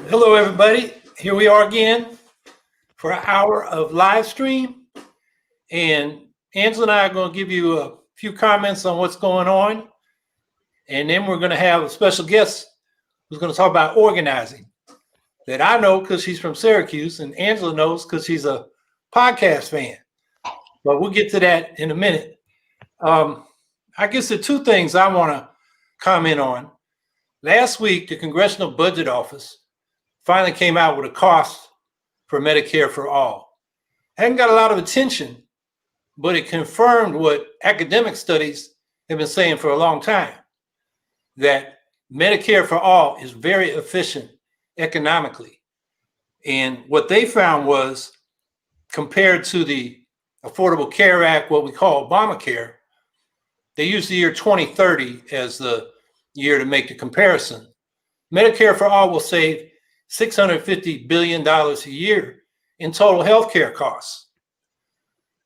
Hello, everybody. Here we are again for an hour of live stream. And Angela and I are going to give you a few comments on what's going on. And then we're going to have a special guest who's going to talk about organizing that I know because she's from Syracuse, and Angela knows because she's a podcast fan. But we'll get to that in a minute. I guess the two things I want to comment on. Last week, the Congressional Budget Office finally came out with a cost for Medicare for all. Hadn't got a lot of attention, but it confirmed what academic studies have been saying for a long time, that Medicare for all is very efficient economically. And what they found was, compared to the Affordable Care Act, what we call Obamacare, they used the year 2030 as the year to make the comparison. Medicare for all will save $650 billion a year in total healthcare costs.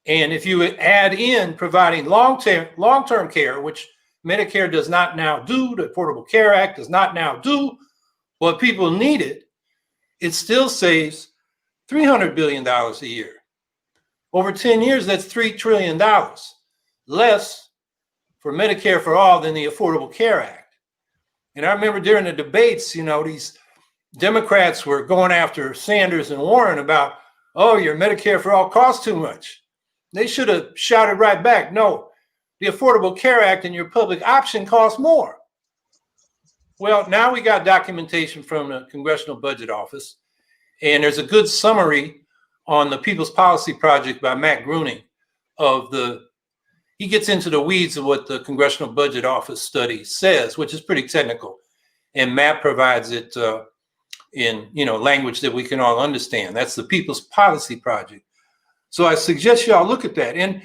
And if you add in providing long-term care, which Medicare does not now do, the Affordable Care Act does not now do, what people needed, it still saves $300 billion a year. Over 10 years, that's $3 trillion less for Medicare for all than the Affordable Care Act. And I remember during the debates, these Democrats were going after Sanders and Warren about, oh, your Medicare for all costs too much. They should have shouted right back, no, the Affordable Care Act and your public option costs more. Well, now we got documentation from the Congressional Budget Office, and there's a good summary on the People's Policy Project by Matt Gruning he gets into the weeds of what the Congressional Budget Office study says, which is pretty technical, and Matt provides it in language that we can all understand. That's the People's Policy Project. So I suggest y'all look at that. And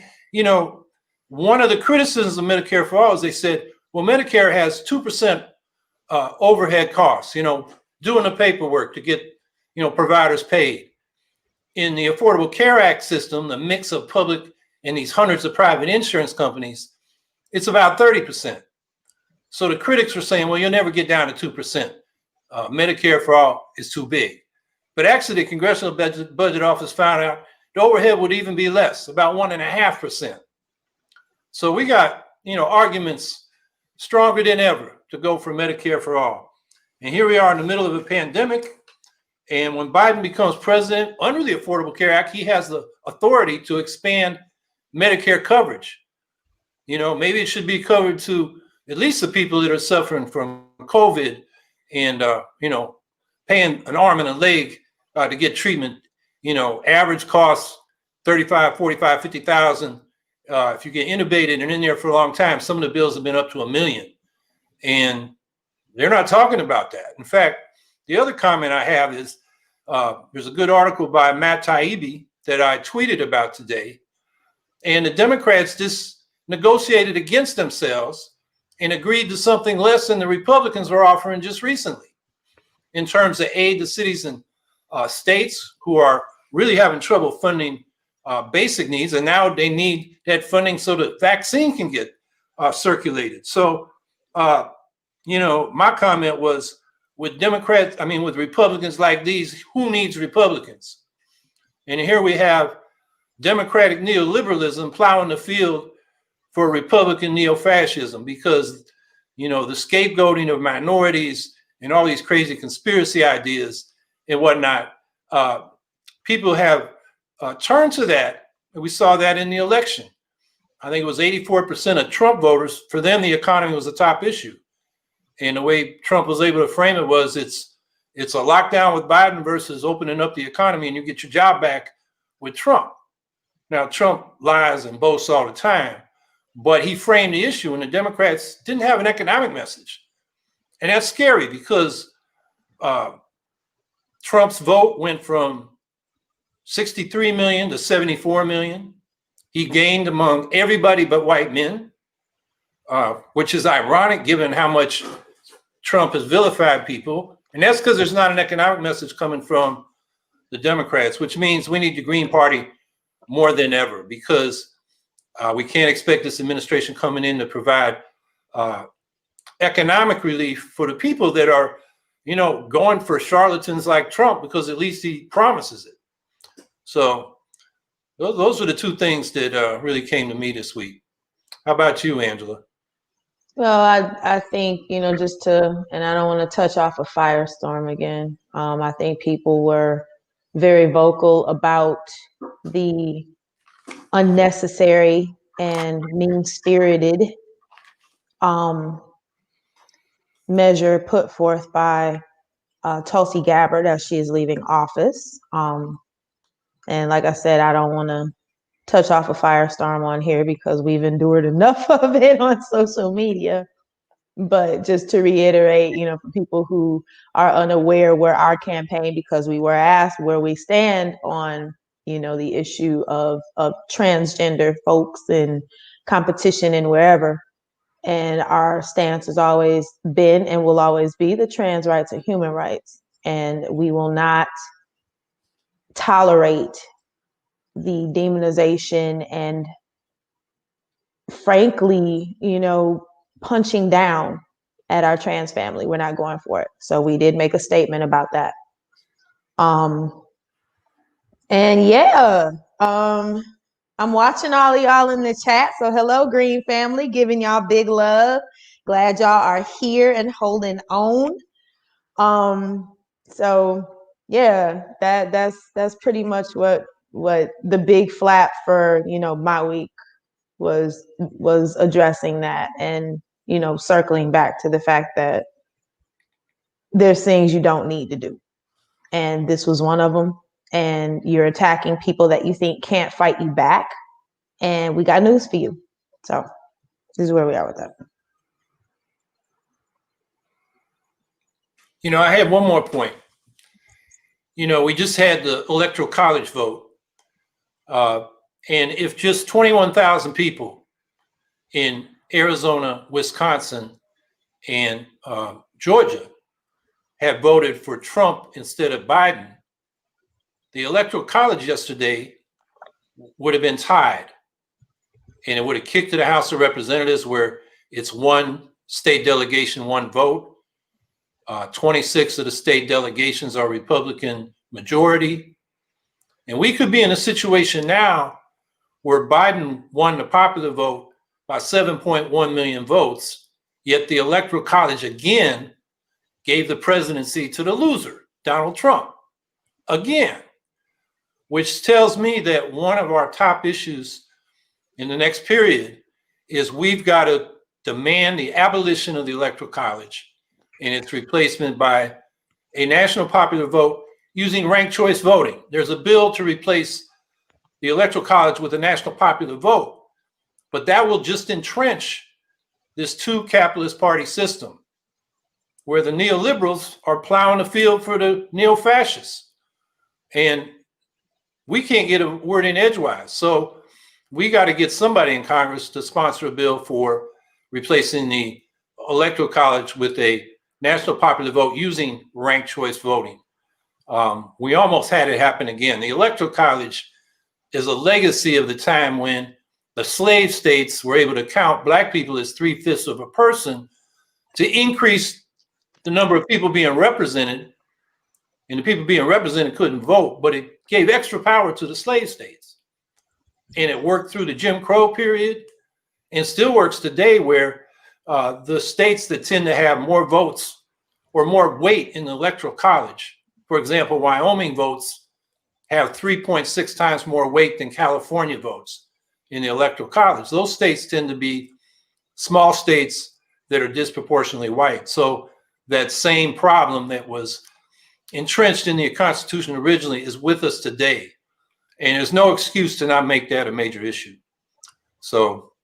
one of the criticisms of Medicare for all is they said, well, Medicare has 2% overhead costs, doing the paperwork to get providers paid. In the Affordable Care Act system, the mix of public and these hundreds of private insurance companies, it's about 30%. So the critics were saying, well, you'll never get down to 2%. Medicare for all is too big. But actually, the Congressional Budget Office found out the overhead would even be less, about 1.5%. So we got, arguments stronger than ever to go for Medicare for all. And here we are in the middle of a pandemic. And when Biden becomes president under the Affordable Care Act, he has the authority to expand Medicare coverage. Maybe it should be covered to at least the people that are suffering from COVID and, paying an arm and a leg to get treatment. Average costs $35,000, $45,000, $50,000. If you get intubated and in there for a long time, some of the bills have been up to $1 million. And they're not talking about that. In fact, the other comment I have is there's a good article by Matt Taibbi that I tweeted about today. And the Democrats just negotiated against themselves and agreed to something less than the Republicans were offering just recently in terms of aid to cities and states who are really having trouble funding basic needs. And now they need that funding so the vaccine can get circulated. So, my comment was, with Republicans like these, who needs Republicans? And here we have Democratic neoliberalism plowing the field for Republican neo-fascism because, the scapegoating of minorities and all these crazy conspiracy ideas and whatnot, people have turned to that. And we saw that in the election. I think it was 84% of Trump voters. For them, the economy was the top issue. And the way Trump was able to frame it was it's a lockdown with Biden versus opening up the economy and you get your job back with Trump. Now, Trump lies and boasts all the time, but he framed the issue and the Democrats didn't have an economic message. And that's scary because Trump's vote went from 63 million to 74 million. He gained among everybody but white men, which is ironic given how much Trump has vilified people. And that's because there's not an economic message coming from the Democrats, which means we need the Green Party more than ever because we can't expect this administration coming in to provide economic relief for the people that are, going for charlatans like Trump, because at least he promises it. So those are the two things that really came to me this week. How about you, Angela? Well, I think, and I don't want to touch off a firestorm again. I think people were very vocal about the unnecessary and mean-spirited measure put forth by Tulsi Gabbard as she is leaving office. And like I said, I don't want to touch off a firestorm on here because we've endured enough of it on social media. But just to reiterate, for people who are unaware where our campaign, because we were asked where we stand on, the issue of transgender folks and competition and wherever. And our stance has always been and will always be the trans rights are human rights. And we will not tolerate the demonization and, frankly, punching down at our trans family. We're not going for it. So we did make a statement about that. And yeah, I'm watching all of y'all in the chat. So hello, Green family, giving y'all big love. Glad y'all are here and holding on. So yeah, that's pretty much what the big flap for, my week was addressing that, and circling back to the fact that there's things you don't need to do, and this was one of them. And you're attacking people that you think can't fight you back, and we got news for you. So this is where we are with that. I had one more point. We just had the electoral college vote, and if just 21,000 people in Arizona, Wisconsin, and Georgia had voted for Trump instead of Biden, the electoral college yesterday would have been tied, and it would have kicked to the House of Representatives, where it's one state delegation, one vote. 26 of the state delegations are Republican majority. And we could be in a situation now where Biden won the popular vote by 7.1 million votes, yet the electoral college again gave the presidency to the loser, Donald Trump, again, which tells me that one of our top issues in the next period is we've got to demand the abolition of the electoral college and its replacement by a national popular vote using ranked choice voting. There's a bill to replace the electoral college with a national popular vote, but that will just entrench this two capitalist party system where the neoliberals are plowing the field for the neo-fascists. And we can't get a word in edgewise. So we got to get somebody in Congress to sponsor a bill for replacing the electoral college with a national popular vote using ranked choice voting. We almost had it happen again. The electoral college is a legacy of the time when the slave states were able to count Black people as 3/5 of a person to increase the number of people being represented, and the people being represented couldn't vote, but it gave extra power to the slave states. And it worked through the Jim Crow period and still works today, where the states that tend to have more votes or more weight in the electoral college, for example, Wyoming votes have 3.6 times more weight than California votes in the electoral college. Those states tend to be small states that are disproportionately white. So that same problem that was entrenched in the Constitution originally is with us today. And there's no excuse to not make that a major issue. So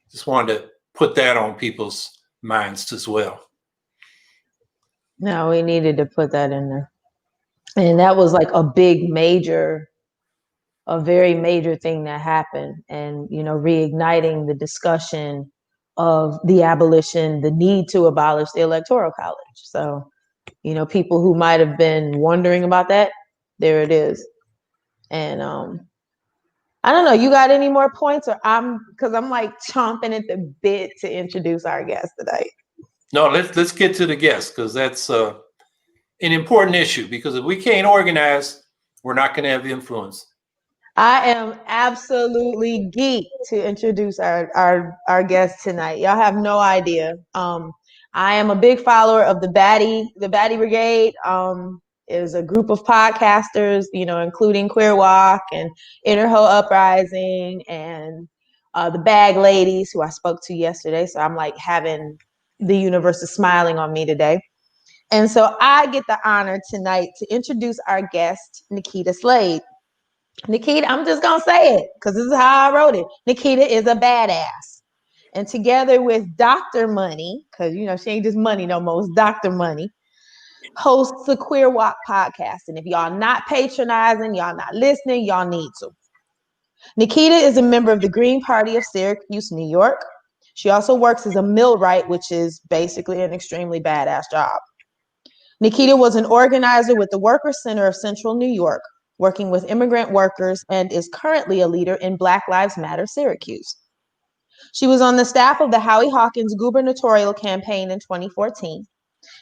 just wanted to put that on people's minds as well. No, we needed to put that in there. And that was like a very major thing that happened. And, reigniting the discussion of the abolition, the need to abolish the electoral college. So, people who might have been wondering about that, there it is. And I don't know, you got any more points, or because I'm like chomping at the bit to introduce our guest today. No, let's get to the guest, because that's an important issue, because if we can't organize, we're not going to have influence. I am absolutely geeked to introduce our guest tonight. Y'all have no idea. I am a big follower of the Batty Brigade. Is a group of podcasters, including Queer Walk and Interho Uprising and the Bag Ladies, who I spoke to yesterday. So I'm like having the universe is smiling on me today. And so I get the honor tonight to introduce our guest, Nikita Slade. Nikita, I'm just going to say it because this is how I wrote it. Nikita is a badass. And together with Dr. Money, because, she ain't just money no more, it's Dr. Money, hosts the Queer Walk podcast. And if y'all not patronizing, y'all not listening, y'all need to. Nikita is a member of the Green Party of Syracuse, New York. She also works as a millwright, which is basically an extremely badass job. Nikita was an organizer with the Workers Center of Central New York, working with immigrant workers, and is currently a leader in Black Lives Matter Syracuse. She was on the staff of the Howie Hawkins gubernatorial campaign in 2014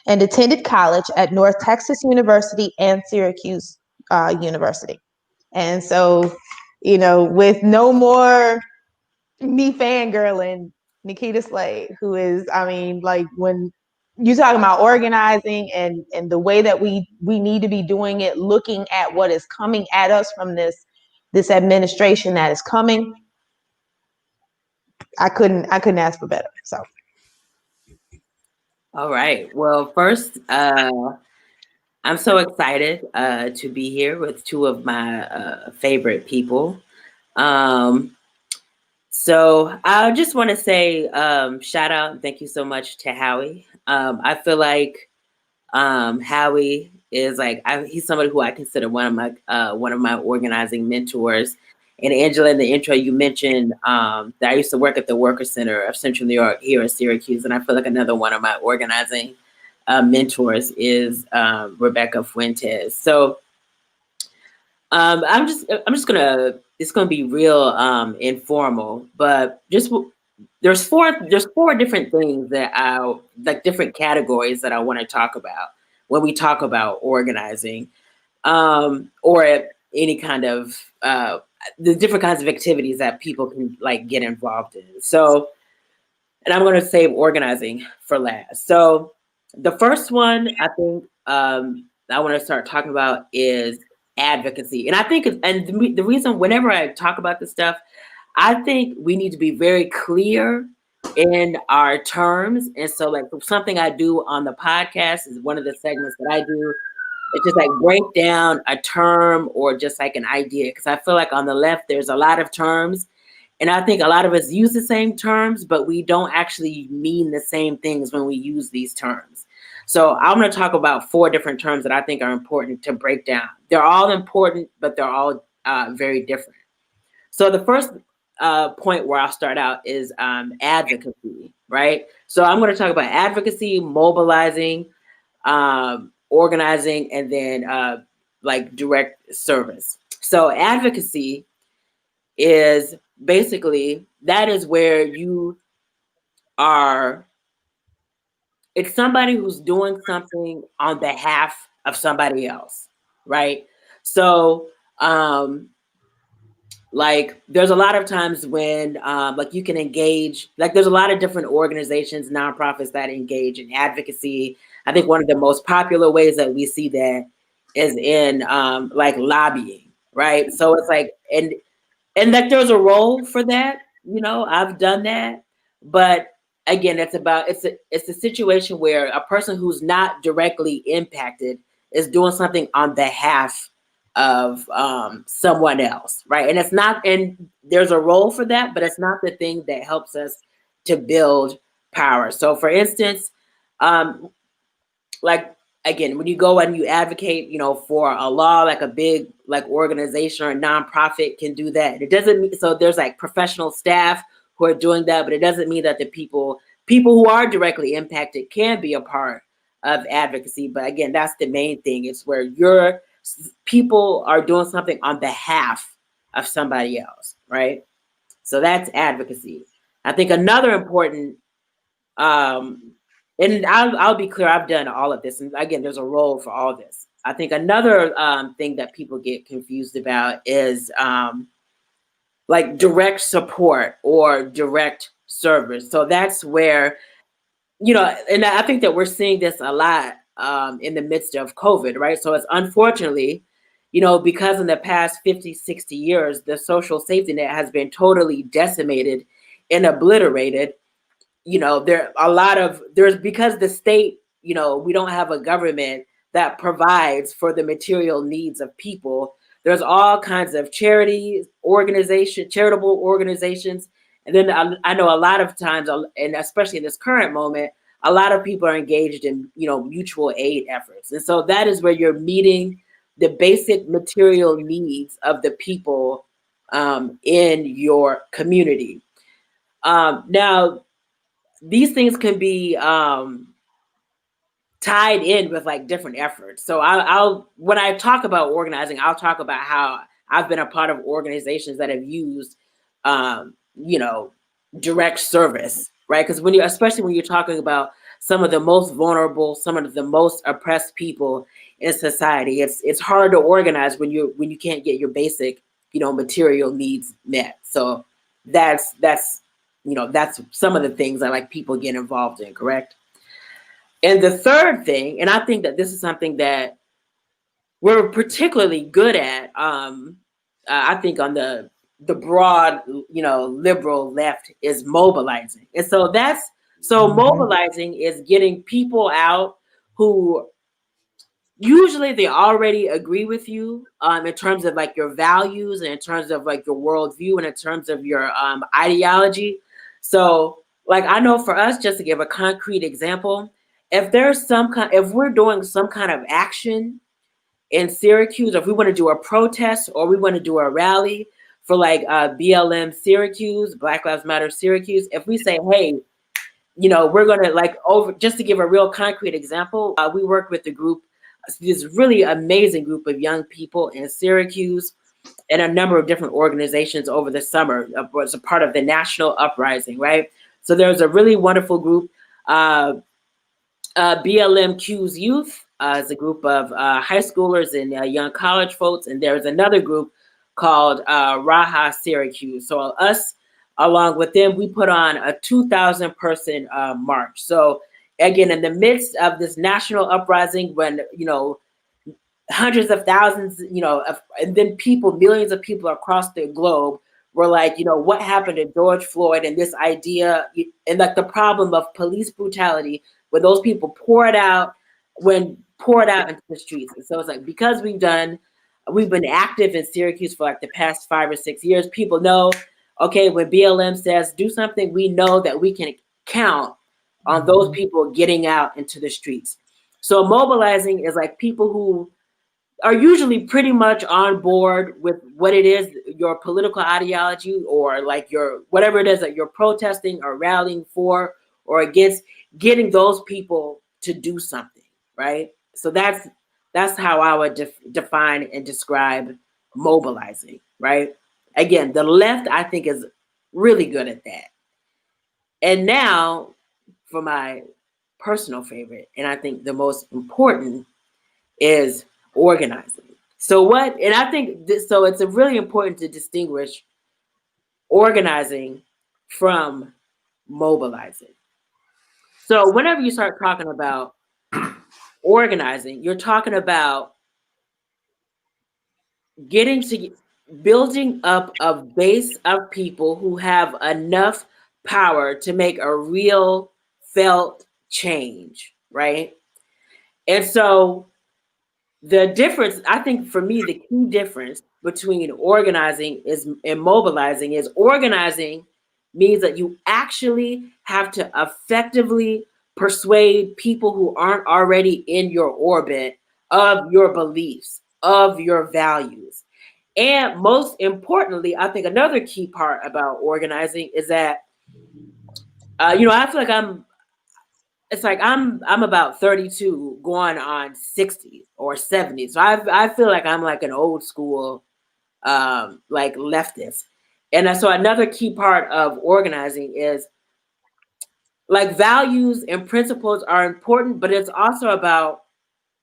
and attended college at North Texas University and Syracuse University. And so, with no more me fangirling, Nikita Slade, who is, when you talking about organizing and the way that we need to be doing it, looking at what is coming at us from this administration that is coming, I couldn't ask for better. So, all right. Well, first, I'm so excited to be here with two of my favorite people. So I just want to say shout out and thank you so much to Howie. I feel like Howie is he's somebody who I consider one of my organizing mentors. And Angela, in the intro, you mentioned that I used to work at the Workers Center of Central New York here in Syracuse, and I feel like another one of my organizing mentors is Rebecca Fuentes. So I'm just gonna. It's gonna be real informal, but there's four different things that different categories that I want to talk about when we talk about organizing, or any kind of the different kinds of activities that people can get involved in. So, and I'm going to save organizing for last. So the first one I think I want to start talking about is advocacy. And I think, the reason whenever I talk about this stuff, I think we need to be very clear in our terms. And so something I do on the podcast is one of the segments that I do. It's just break down a term or just an idea. Because I feel like on the left, there's a lot of terms. And I think a lot of us use the same terms, but we don't actually mean the same things when we use these terms. So I'm going to talk about 4 different terms that I think are important to break down. They're all important, but they're all very different. So the first point where I'll start out is advocacy, right? So I'm going to talk about advocacy, mobilizing, organizing, and then direct service. So advocacy is basically, that is where you are, it's somebody who's doing something on behalf of somebody else, right? So there's a lot of times when you can engage, there's a lot of different organizations, nonprofits that engage in advocacy. I think one of the most popular ways that we see that is in lobbying, right? So it's and there's a role for that, I've done that, but again, it's a situation where a person who's not directly impacted is doing something on behalf of someone else, right? And there's a role for that, but it's not the thing that helps us to build power. So for instance, again, when you go and you advocate, for a law, a big organization or a nonprofit can do that. It doesn't mean, so there's professional staff who are doing that, but it doesn't mean that the people who are directly impacted can be a part of advocacy. But again, that's the main thing. It's where your people are doing something on behalf of somebody else, right? So that's advocacy. I think another important and I'll be clear, I've done all of this. And again, there's a role for all of this. I think another thing that people get confused about is like direct support or direct service. So that's where, you know, and I think that we're seeing this a lot in the midst of COVID, right? So it's unfortunately, you know, because in the past 50, 60 years, the social safety net has been totally decimated and obliterated. You know, there's because the state, you know, we don't have a government that provides for the material needs of people. There's all kinds of charitable organizations. And then I know a lot of times, and especially in this current moment, a lot of people are engaged in, you know, mutual aid efforts. And so that is where you're meeting the basic material needs of the people in your community. Now, these things can be tied in with like different efforts. So I'll when I talk about organizing, I'll talk about how I've been a part of organizations that have used, you know, direct service, right? Because especially when you're talking about some of the most vulnerable, some of the most oppressed people in society, it's hard to organize when you can't get your basic, you know, material needs met. So that's you know, that's some of the things that like people get involved in, correct? And the third thing, and I think that this is something that we're particularly good at, I think on the broad, you know, liberal left, is mobilizing. And so mobilizing is getting people out who usually they already agree with you in terms of like your values and in terms of like your worldview and in terms of your ideology. So like, I know for us, just to give a concrete example, if we're doing some kind of action in Syracuse, or if we want to do a protest or we want to do a rally for like BLM Syracuse, Black Lives Matter Syracuse, if we say, hey, you know, we're going to just to give a real concrete example, we work with the group, this really amazing group of young people in Syracuse and a number of different organizations over the summer was a part of the national uprising, right? So there's a really wonderful group, BLMQ's Youth, is a group of high schoolers and young college folks. And there's another group called Raha Syracuse. So us, along with them, we put on a 2,000 person march. So again, in the midst of this national uprising, when, you know, hundreds of thousands, you know, and then millions of people across the globe were like, you know, what happened to George Floyd, and this idea, and like the problem of police brutality, when those people poured out into the streets. And so it's like, because we've been active in Syracuse for like the past 5 or 6 years, people know, okay, when BLM says do something, we know that we can count on those people getting out into the streets. So mobilizing is like people who are usually pretty much on board with what it is, your political ideology, or like your whatever it is that you're protesting or rallying for or against, getting those people to do something, right? So that's how I would define and describe mobilizing, right? Again, the left, I think, is really good at that. And now for my personal favorite, and I think the most important, is organizing. So I think so it's really important to distinguish organizing from mobilizing. So whenever you start talking about organizing, you're talking about building up a base of people who have enough power to make a real felt change, right? And so the difference, I think for me, the key difference between organizing and mobilizing is organizing means that you actually have to effectively persuade people who aren't already in your orbit of your beliefs, of your values. And most importantly, I think another key part about organizing is that, you know, I feel like I'm about 32 going on 60 or 70. So I feel like I'm like an old school, like leftist. And so another key part of organizing is like values and principles are important, but it's also about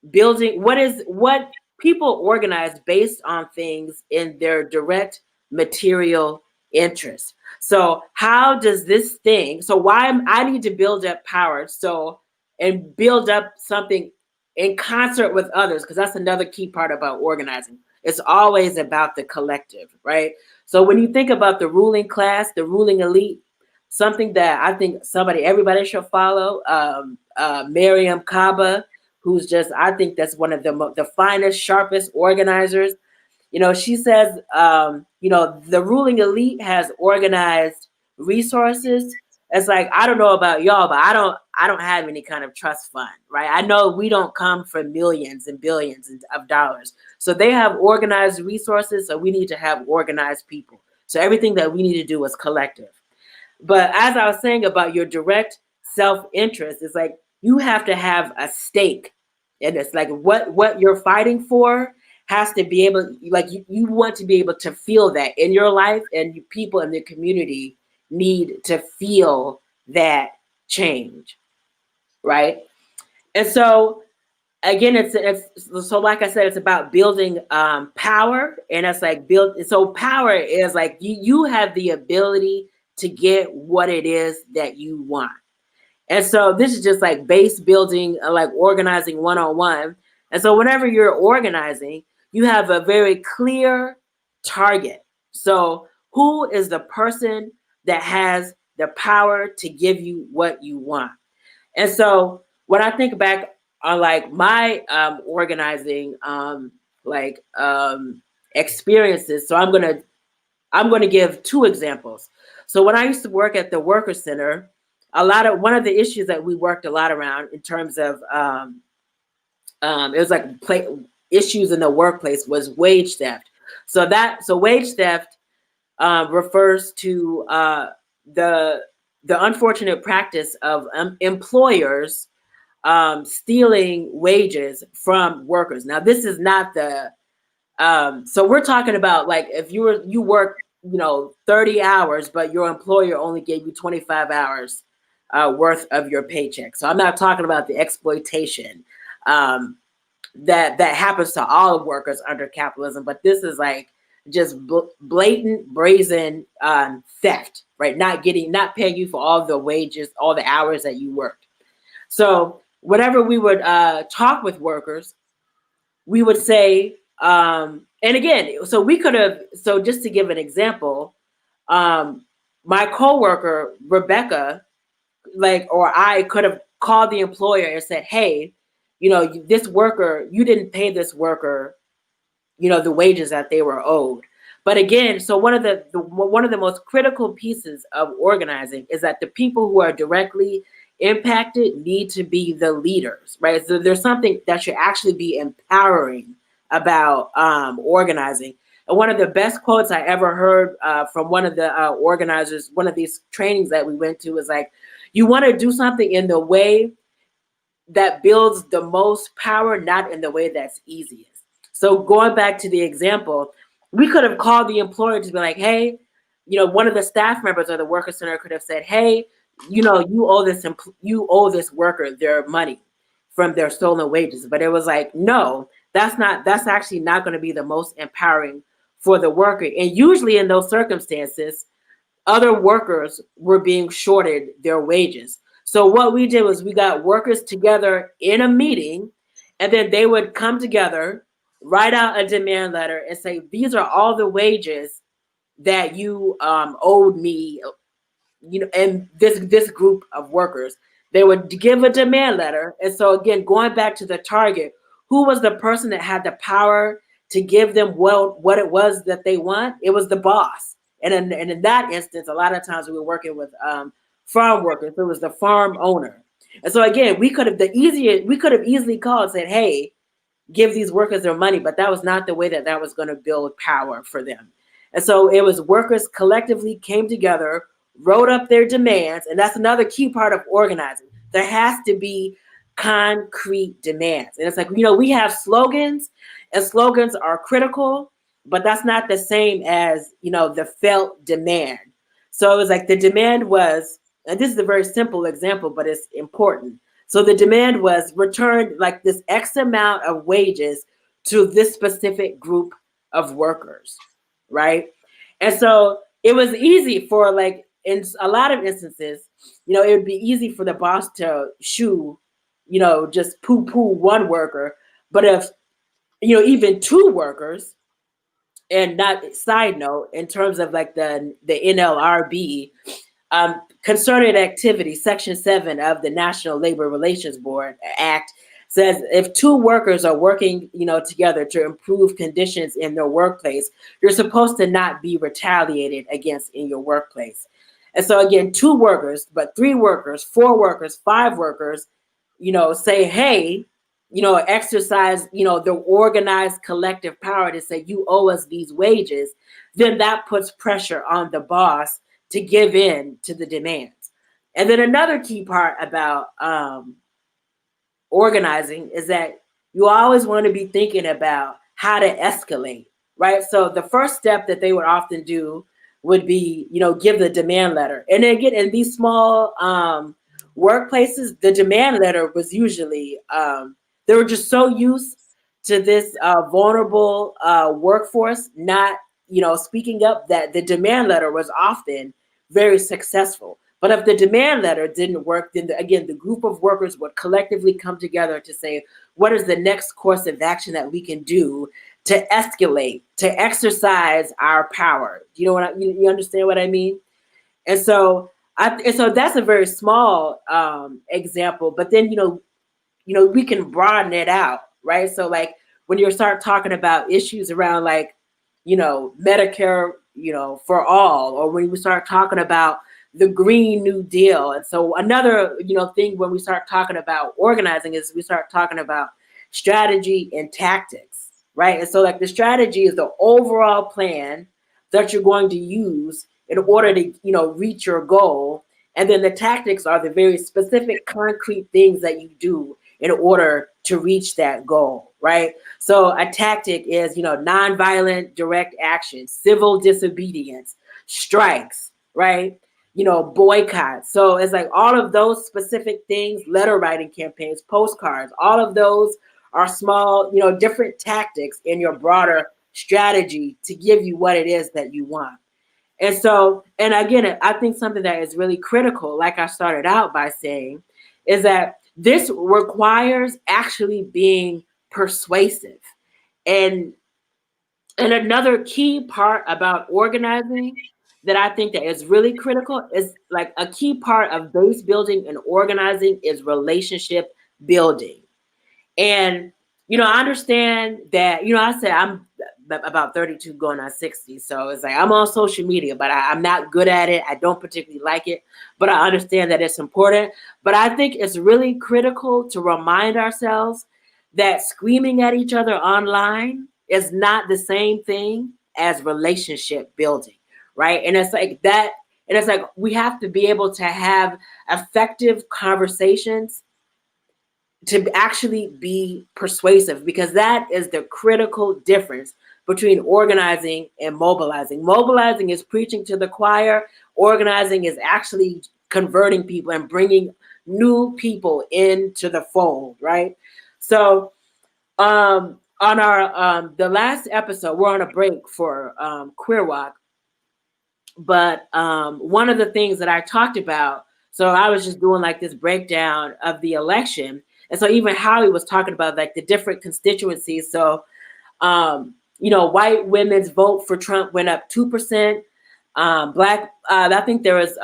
building what people organize based on things in their direct material interest. So how does this thing, so I need to build up power, so, and build up something in concert with others, because that's another key part about organizing. It's always about the collective, right? So when you think about the ruling class, the ruling elite, something that I think everybody should follow, Miriam Kaba, who's just, I think that's one of the finest, sharpest organizers. You know, she says, you know, the ruling elite has organized resources. It's like, I don't know about y'all, but I don't have any kind of trust fund, right? I know we don't come from millions and billions of dollars. So they have organized resources, so we need to have organized people. So everything that we need to do is collective. But as I was saying about your direct self-interest, it's like you have to have a stake. And it's like what you're fighting for has to be able, like you want to be able to feel that in your life, and you, people in the community need to feel that change, right? And so again, it's so like I said, it's about building power, and it's like so power is like you have the ability to get what it is that you want. And so this is just like base building, like organizing one-on-one. And so whenever you're organizing, you have a very clear target. So who is the person that has the power to give you what you want? And so when I think back on like my organizing experiences, so I'm gonna give two examples. So when I used to work at the Worker Center, one of the issues that we worked a lot around in terms of it was like issues in the workplace was wage theft. So wage theft refers to the unfortunate practice of employers stealing wages from workers. Now this is not the so we're talking about like if you work 30 hours, but your employer only gave you 25 hours worth of your paycheck. So I'm not talking about the exploitation that happens to all workers under capitalism, but this is like just blatant, brazen theft, right? Not paying you for all the wages, all the hours that you worked. So whenever we would talk with workers, we would say, and again, so just to give an example, my coworker, Rebecca, or I could have called the employer and said, hey, this worker, you didn't pay this worker, the wages that they were owed. But again, so one of the most critical pieces of organizing is that the people who are directly impacted need to be the leaders, right? So there's something that should actually be empowering about organizing. And one of the best quotes I ever heard from one of the organizers, one of these trainings that we went to, was like, you want to do something in the way that builds the most power, not in the way that's easiest. So going back to the example, we could have called the employer to be like, hey, one of the staff members of the Worker Center could have said, hey, you owe this worker their money from their stolen wages. But it was like, no, that's actually not going to be the most empowering for the worker. And usually in those circumstances, other workers were being shorted their wages. So what we did was we got workers together in a meeting, and then they would come together, write out a demand letter and say, these are all the wages that you owed me, and this group of workers. They would give a demand letter. And so again, going back to the target, who was the person that had the power to give them what it was that they want? It was the boss. And in that instance, a lot of times we were working with farm workers. It was the farm owner. And so again, we could have easily called and said, hey, give these workers their money, but that was not the way that was going to build power for them. And so it was workers collectively came together, wrote up their demands, and that's another key part of organizing. There has to be concrete demands. And it's like, we have slogans, and slogans are critical, but that's not the same as, the felt demand. So it was like the demand was, and this is a very simple example, but it's important. So the demand was return like this X amount of wages to this specific group of workers, right? And so it was easy for, like, in a lot of instances, you know, it would be easy for the boss to shoo, you know, just poo-poo one worker. But if, you know, even two workers, and not, side note, in terms of like the NLRB, concerted activity, Section 7 of the National Labor Relations Board Act says if two workers are working, you know, together to improve conditions in their workplace, you're supposed to not be retaliated against in your workplace. And so again, two workers, but three workers, four workers, five workers, you know, say, hey, you know, exercise, you know, the organized collective power to say you owe us these wages, then that puts pressure on the boss to give in to the demands. And then another key part about organizing is that you always want to be thinking about how to escalate, right? So the first step that they would often do would be, you know, give the demand letter. And again, in these small workplaces, the demand letter was usually, they were just so used to this vulnerable workforce not, you know, speaking up, that the demand letter was often very successful. But if the demand letter didn't work, then again, the group of workers would collectively come together to say, what is the next course of action that we can do to escalate, to exercise our power? You know what you understand what I mean? And so so that's a very small example, but then, you know, we can broaden it out, right? So like when you start talking about issues around, like, you know, Medicare, you know, for all, or when we start talking about the Green New Deal. And so another, you know, thing when we start talking about organizing is we start talking about strategy and tactics, right? And so like the strategy is the overall plan that you're going to use in order to, you know, reach your goal. And then the tactics are the very specific concrete things that you do in order to reach that goal, right? So a tactic is, you know, nonviolent direct action, civil disobedience, strikes, right? You know, boycott. So it's like all of those specific things, letter writing campaigns, postcards, all of those are small, you know, different tactics in your broader strategy to give you what it is that you want. And so, and again, I think something that is really critical, like I started out by saying, is that this requires actually being persuasive. And another key part about organizing that I think that is really critical is, like, a key part of base building and organizing is relationship building. And, you know, I understand that, you know, I said I'm about 32 going on 60. So it's like I'm on social media, but I'm not good at it. I don't particularly like it, but I understand that it's important. But I think it's really critical to remind ourselves that screaming at each other online is not the same thing as relationship building, right? And it's like that. And it's like we have to be able to have effective conversations to actually be persuasive, because that is the critical difference between organizing and mobilizing. Mobilizing is preaching to the choir. Organizing is actually converting people and bringing new people into the fold, right? So on our the last episode, we're on a break for Queer Walk, but one of the things that I talked about, so I was just doing like this breakdown of the election. And so even Howie was talking about like the different constituencies. So, you know, white women's vote for Trump went up 2%. Black, I think there was,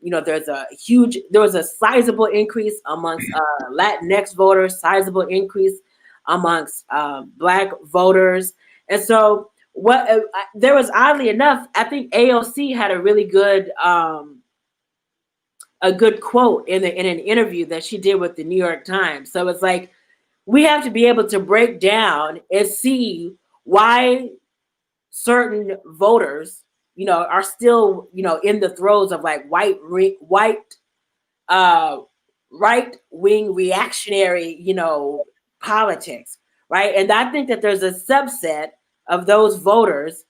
you know, there was a sizable increase amongst Latinx voters, sizable increase amongst Black voters. And so there was, oddly enough, I think AOC had a really good, a good quote in an interview that she did with the New York Times. So it's like, we have to be able to break down and see why certain voters, you know, are still, you know, in the throes of like right-wing reactionary, you know, politics, right? And I think that there's a subset of those voters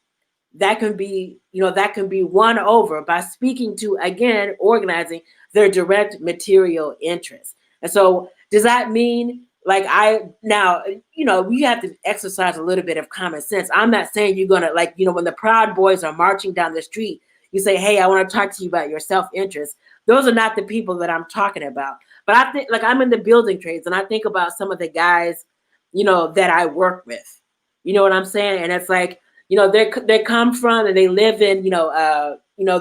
that can be, that can be won over by speaking to, again, organizing their direct material interests. And so does that mean we have to exercise a little bit of common sense. I'm not saying you're going to, when the Proud Boys are marching down the street, you say, hey, I want to talk to you about your self-interest. Those are not the people that I'm talking about. But I think, I'm in the building trades, and I think about some of the guys, that I work with. You know what I'm saying? And it's like, they come from and they live in,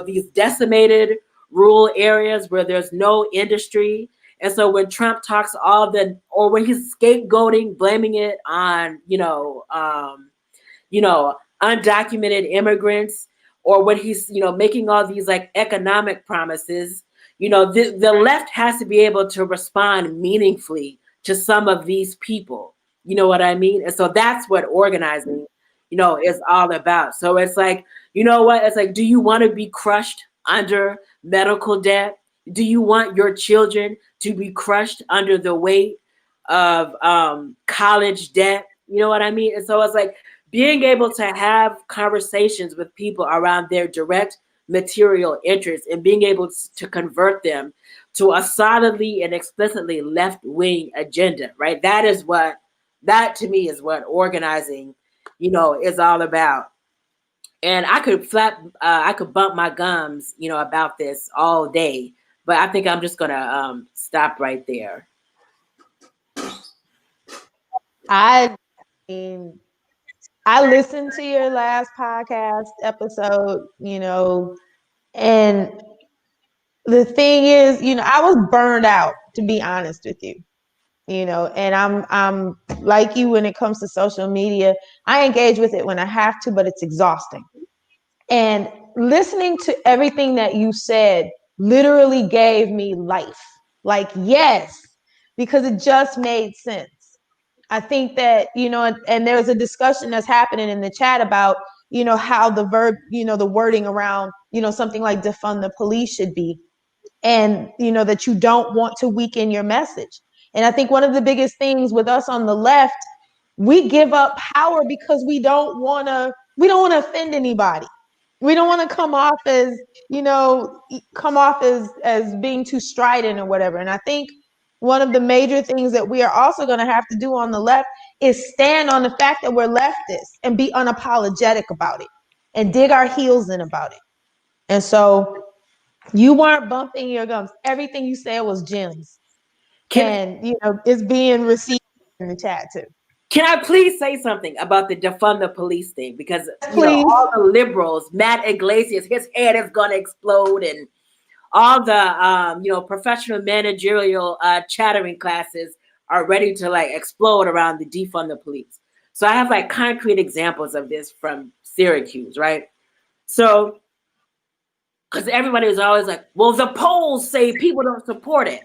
these decimated rural areas where there's no industry. And so when Trump talks or when he's scapegoating, blaming it on, undocumented immigrants, or when he's, making all these economic promises, the left has to be able to respond meaningfully to some of these people. You know what I mean? And so that's what organizing, is all about. So it's like, it's like, do you want to be crushed under medical debt? Do you want your children to be crushed under the weight of college debt? You know what I mean? And so it's like being able to have conversations with people around their direct material interests and being able to convert them to a solidly and explicitly left-wing agenda, right? That to me is what organizing, is all about. And I could bump my gums, about this all day, but I think I'm just gonna stop right there. I mean, I listened to your last podcast episode, and the thing is, I was burned out, to be honest with you. And I'm like you when it comes to social media. I engage with it when I have to, but it's exhausting. And listening to everything that you said literally gave me life. Yes, because it just made sense. I think that, and there's a discussion that's happening in the chat about, how the verb, the wording around, something like defund the police should be. And, that you don't want to weaken your message. And I think one of the biggest things with us on the left, we give up power because we don't want to offend anybody. We don't want to come off as, as being too strident or whatever. And I think one of the major things that we are also going to have to do on the left is stand on the fact that we're leftists and be unapologetic about it and dig our heels in about it. And so you weren't bumping your gums. Everything you said was gems. It's being received in the chat too. Can I please say something about the defund the police thing? Because all the liberals, Matt Iglesias, his head is going to explode, and all the professional managerial chattering classes are ready to explode around the defund the police. So I have concrete examples of this from Syracuse, right? So, because everybody is always like, well, the polls say people don't support it.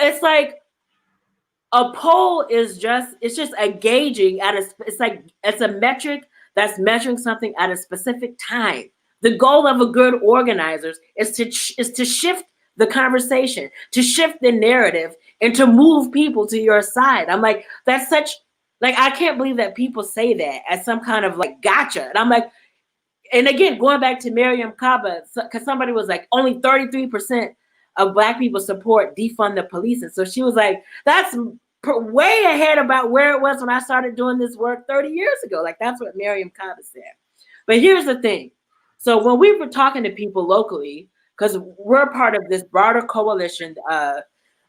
It's like a poll is just a gauging it's a metric that's measuring something at a specific time. The goal of a good organizer is to shift the conversation, to shift the narrative, and to move people to your side. I'm like, that's such I can't believe that people say that as some kind of gotcha. And I'm like, and again, going back to Miriam Kaba, because somebody was like, only 33% of Black people support defund the police. And so she was like, that's way ahead about where it was when I started doing this work 30 years ago. That's what Miriam Kaba said. But here's the thing. So when we were talking to people locally, because we're part of this broader coalition,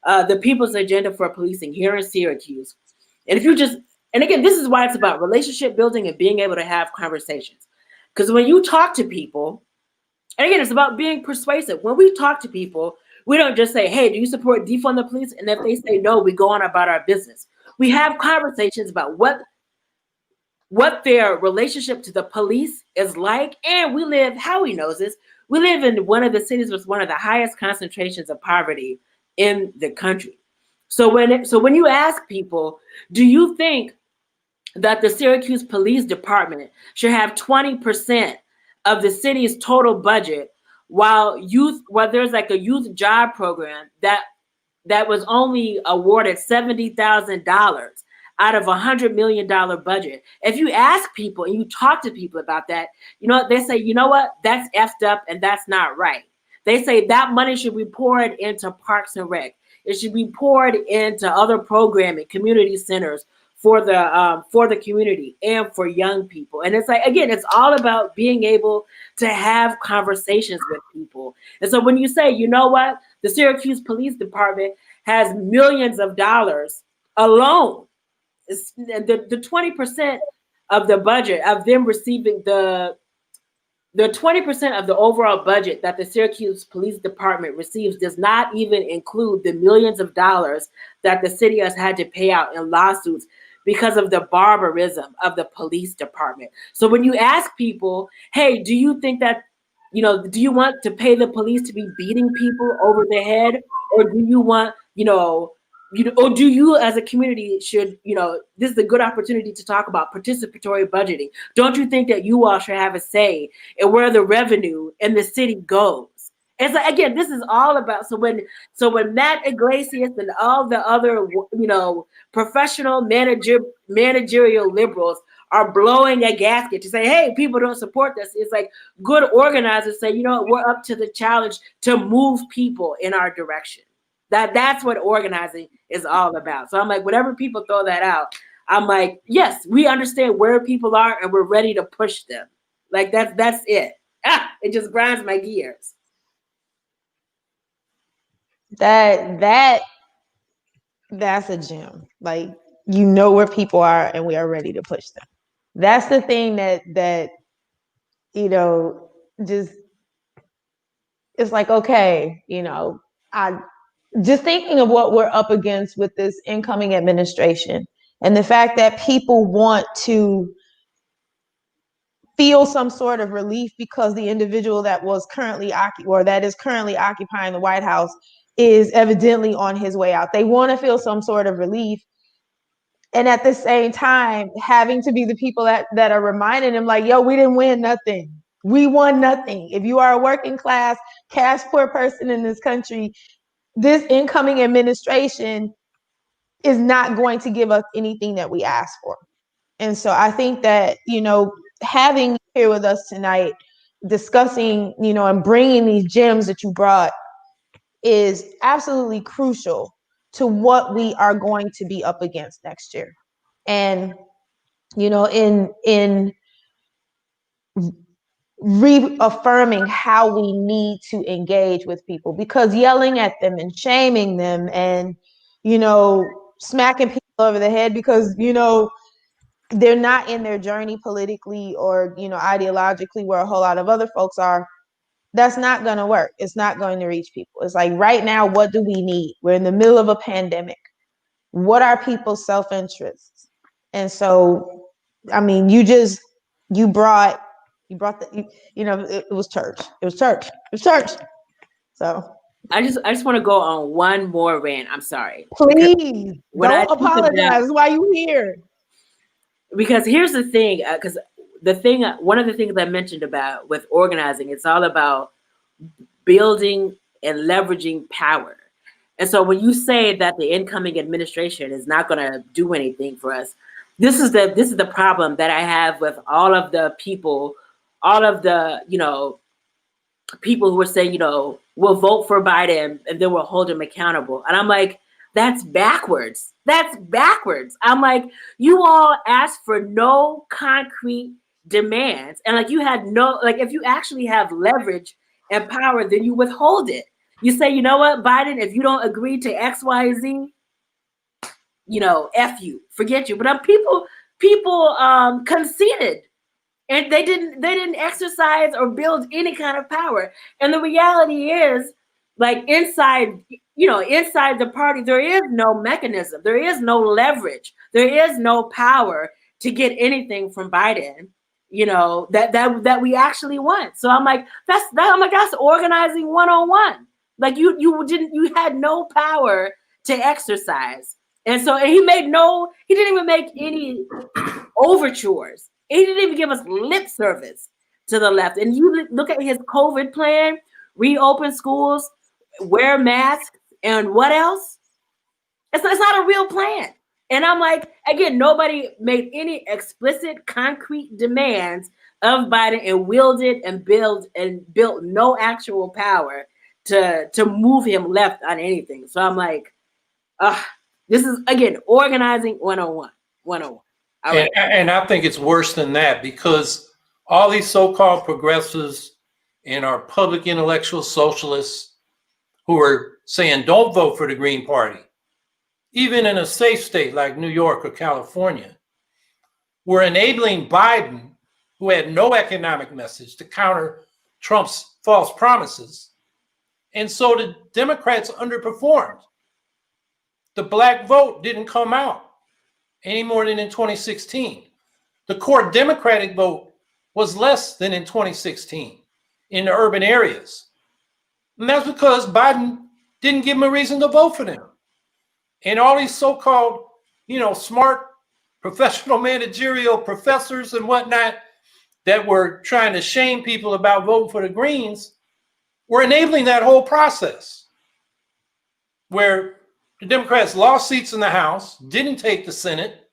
the People's Agenda for Policing here in Syracuse. And again, this is why it's about relationship building and being able to have conversations. Because when you talk to people, and again, it's about being persuasive. When we talk to people, we don't just say, hey, do you support defund the police? And if they say no, we go on about our business. We have conversations about what their relationship to the police is like. And we live, Howie knows this, we live in one of the cities with one of the highest concentrations of poverty in the country. So when you ask people, do you think that the Syracuse Police Department should have 20% of the city's total budget, while there's a youth job program that was only awarded $70,000 out of $100 million budget. If you ask people and you talk to people about that, you know what they say, you know what, that's effed up and that's not right. They say that money should be poured into Parks and Rec. It should be poured into other programming, community centers for the community and for young people. And it's like, again, it's all about being able to have conversations with people. And so when you say, you know what, the Syracuse Police Department has millions of dollars alone, the 20% of the budget of them receiving the 20% of the overall budget that the Syracuse Police Department receives does not even include the millions of dollars that the city has had to pay out in lawsuits because of the barbarism of the police department. So when you ask people, hey, do you think that, you know, do you want to pay the police to be beating people over the head? Or do you want, or do you as a community should, this is a good opportunity to talk about participatory budgeting. Don't you think that you all should have a say in where the revenue in the city goes? And so again, this is all about, so when Matt Iglesias and all the other, professional managerial liberals are blowing a gasket to say, hey, people don't support this. It's like good organizers say, you know what, we're up to the challenge to move people in our direction. That's what organizing is all about. So I'm like, whenever people throw that out, I'm like, yes, we understand where people are and we're ready to push them. Like that's it. It just grinds my gears. That's a gem. Like, you know where people are and we are ready to push them. That's the thing that just, it's like, okay, I just thinking of what we're up against with this incoming administration and the fact that people want to feel some sort of relief because the individual that was currently that is currently occupying the White House is evidently on his way out. They want to feel some sort of relief. And at the same time, having to be the people that are reminding them, like, yo, we didn't win nothing. We won nothing. If you are a working class, cash poor person in this country, this incoming administration is not going to give us anything that we asked for. And so I think that, having you here with us tonight, discussing, and bringing these gems that you brought is absolutely crucial to what we are going to be up against next year. And, in reaffirming how we need to engage with people, because yelling at them and shaming them and, smacking people over the head because, they're not in their journey politically or, ideologically where a whole lot of other folks are, that's not going to work. It's not going to reach people. It's like, right now, what do we need? We're in the middle of a pandemic. What are people's self-interests? And so, I mean, you brought the, it was church. It was church. It was church. So I just want to go on one more rant. I'm sorry. Please don't apologize. That's why you here. Because here's the thing, because one of the things I mentioned about with organizing, it's all about building and leveraging power. And so when you say that the incoming administration is not going to do anything for us, this is the problem that I have with all of the people, people who are saying, we'll vote for Biden and then we'll hold him accountable. And I'm like, that's backwards. That's backwards. I'm like, you all asked for no concrete demands. And like, you had if you actually have leverage and power, then you withhold it. You say, you know what, Biden, if you don't agree to X, Y, Z, F you, forget you. But people conceded. And they didn't exercise or build any kind of power. And the reality is, like, inside the party, there is no mechanism, there is no leverage, there is no power to get anything from Biden, that we actually want. So I'm like, that's organizing 101. Like, you had no power to exercise. And so he didn't even make any overtures. He didn't even give us lip service to the left. And you look at his COVID plan, reopen schools, wear masks, and what else? It's not a real plan. And I'm like, again, nobody made any explicit, concrete demands of Biden and wielded and built no actual power to move him left on anything. So I'm like, this is, again, organizing 101. 101. All right. And I think it's worse than that, because all these so-called progressives and our public intellectual socialists who are saying don't vote for the Green Party, even in a safe state like New York or California, were enabling Biden, who had no economic message, to counter Trump's false promises. And so the Democrats underperformed. The black vote didn't come out any more than in 2016. The core Democratic vote was less than in 2016 in the urban areas. And that's because Biden didn't give them a reason to vote for them. And all these so-called, smart professional managerial professors and whatnot that were trying to shame people about voting for the Greens were enabling that whole process, where the Democrats lost seats in the House, didn't take the Senate,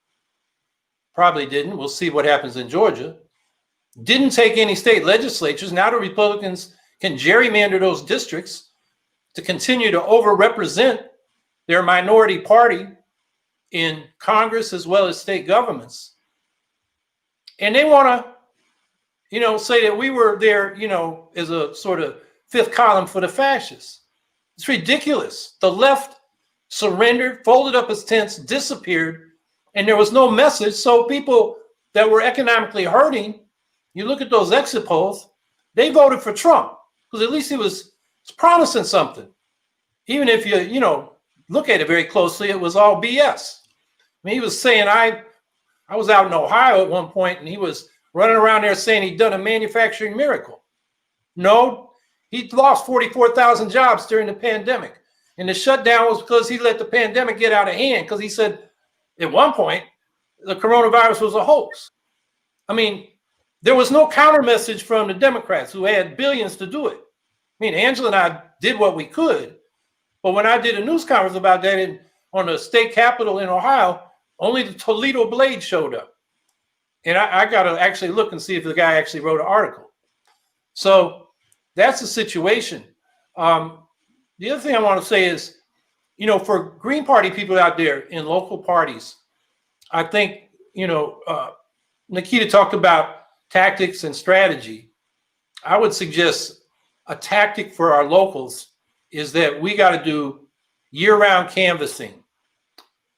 probably didn't. We'll see what happens in Georgia. Didn't take any state legislatures. Now the Republicans can gerrymander those districts to continue to overrepresent their minority party in Congress as well as state governments. And they want to, say that we were there, as a sort of fifth column for the fascists. It's ridiculous. The left surrendered, folded up its tents, disappeared, and there was no message. So people that were economically hurting, you look at those exit polls, they voted for Trump because at least he was promising something. Even if you look at it very closely, it was all BS. I mean, he was saying, I was out in Ohio at one point, and he was running around there saying he'd done a manufacturing miracle. No, he lost 44,000 jobs during the pandemic. And the shutdown was because he let the pandemic get out of hand, because he said at one point the coronavirus was a hoax. I mean, there was no counter message from the Democrats, who had billions to do it. I mean, Angela and I did what we could, but when I did a news conference about that on the state capitol in Ohio, only the Toledo Blade showed up. And I got to actually look and see if the guy actually wrote an article. So that's the situation. The other thing I want to say is, for Green Party people out there in local parties, I think, Nikita talked about tactics and strategy. I would suggest a tactic for our locals is that we got to do year-round canvassing.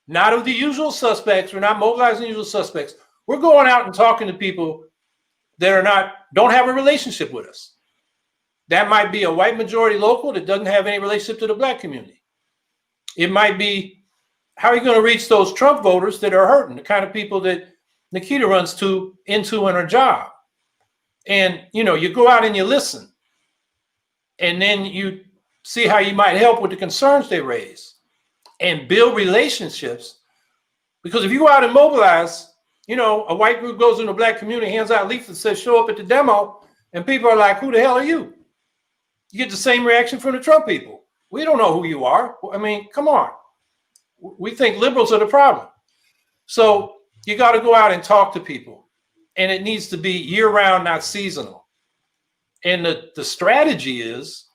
Not of the usual suspects. We're not mobilizing the usual suspects. We're going out and talking to people that don't have a relationship with us. That might be a white majority local that doesn't have any relationship to the black community. It might be, how are you going to reach those Trump voters that are hurting, the kind of people that Nikita runs into in her job? And, you go out and you listen. And then you see how you might help with the concerns they raise and build relationships. Because if you go out and mobilize, a white group goes into a black community, hands out leaflets that says, show up at the demo, and people are like, who the hell are you? You get the same reaction from the Trump people. We don't know who you are. I mean, come on. We think liberals are the problem. So you got to go out and talk to people. And it needs to be year-round, not seasonal. And the strategy is,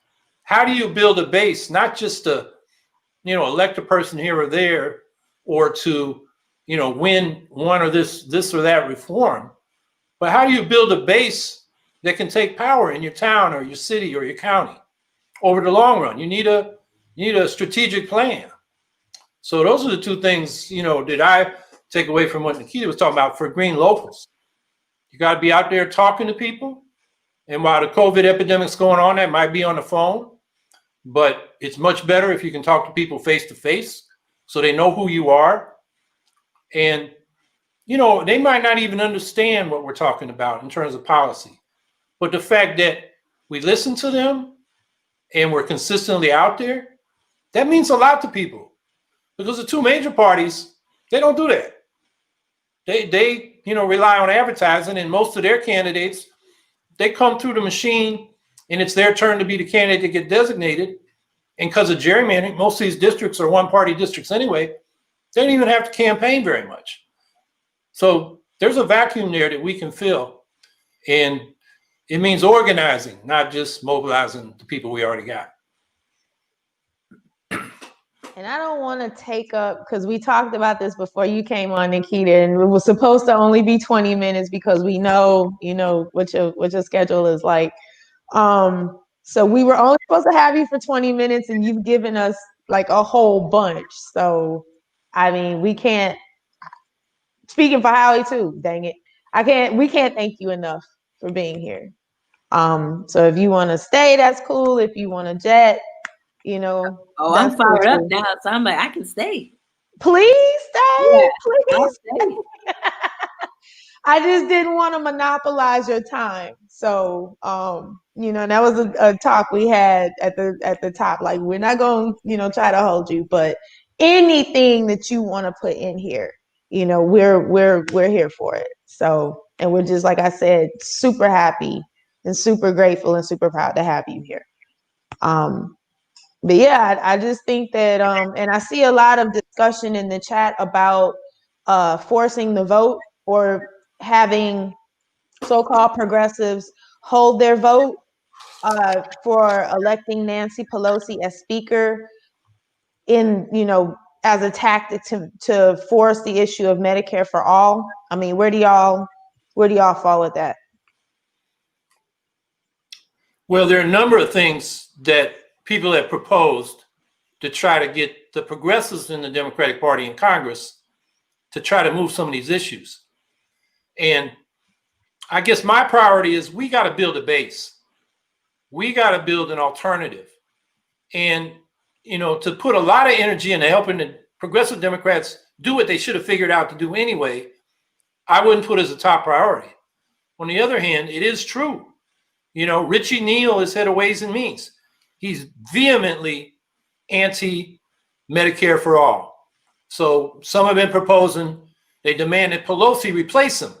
how do you build a base, not just to, elect a person here or there, or to, win one or this or that reform, but how do you build a base that can take power in your town or your city or your county over the long run? You need a strategic plan. So those are the two things, that I take away from what Nikita was talking about for green locals. You got to be out there talking to people. And while the COVID epidemic's going on, that might be on the phone, but it's much better if you can talk to people face to face so they know who you are. And, they might not even understand what we're talking about in terms of policy. But the fact that we listen to them and we're consistently out there, that means a lot to people. Because the two major parties, they don't do that. They rely on advertising, and most of their candidates, they come through the machine and it's their turn to be the candidate to get designated. And because of gerrymandering, most of these districts are one-party districts anyway. They don't even have to campaign very much. So there's a vacuum there that we can fill. And it means organizing, not just mobilizing the people we already got. And I don't want to take up, because we talked about this before you came on, Nikita, and it was supposed to only be 20 minutes because we know, what your schedule is like. So we were only supposed to have you for 20 minutes and you've given us like a whole bunch. So, I mean, we can't, speaking for Howie too, dang it. We can't thank you enough for being here. So if you want to stay, that's cool. If you want to jet, I'm fired up now, so I'm like, I can stay. Please stay. Yeah, please I'll stay. I just didn't want to monopolize your time. So, that was a talk we had at the top. Like, we're not going to, try to hold you, but anything that you want to put in here, we're here for it. So, and we're just, like I said, super happy and super grateful and super proud to have you here. But yeah, I just think that, and I see a lot of discussion in the chat about forcing the vote or having so-called progressives hold their vote for electing Nancy Pelosi as speaker in, as a tactic to force the issue of Medicare for all. I mean, where do y'all fall with that? Well, there are a number of things that people have proposed to try to get the progressives in the Democratic Party in Congress to try to move some of these issues. And I guess my priority is we got to build a base. We got to build an alternative. And, to put a lot of energy into helping the progressive Democrats do what they should have figured out to do anyway, I wouldn't put as a top priority. On the other hand, it is true. Richie Neal is head of Ways and Means. He's vehemently anti-Medicare for all. So some have been proposing, they demand that Pelosi replace him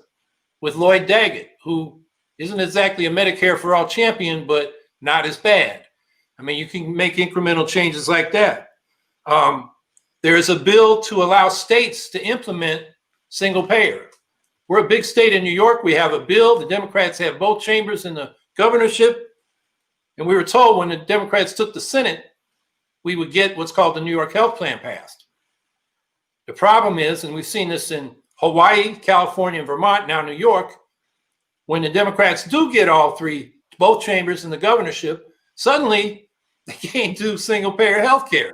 with Lloyd Daggett, who isn't exactly a Medicare for all champion, but not as bad. I mean, you can make incremental changes like that. There is a bill to allow states to implement single payer. We're a big state in New York. We have a bill. The Democrats have both chambers in the governorship. And we were told when the Democrats took the Senate, we would get what's called the New York Health Plan passed. The problem is, and we've seen this in Hawaii, California, and Vermont, now New York, when the Democrats do get all three, both chambers in the governorship, suddenly they can't do single payer health care.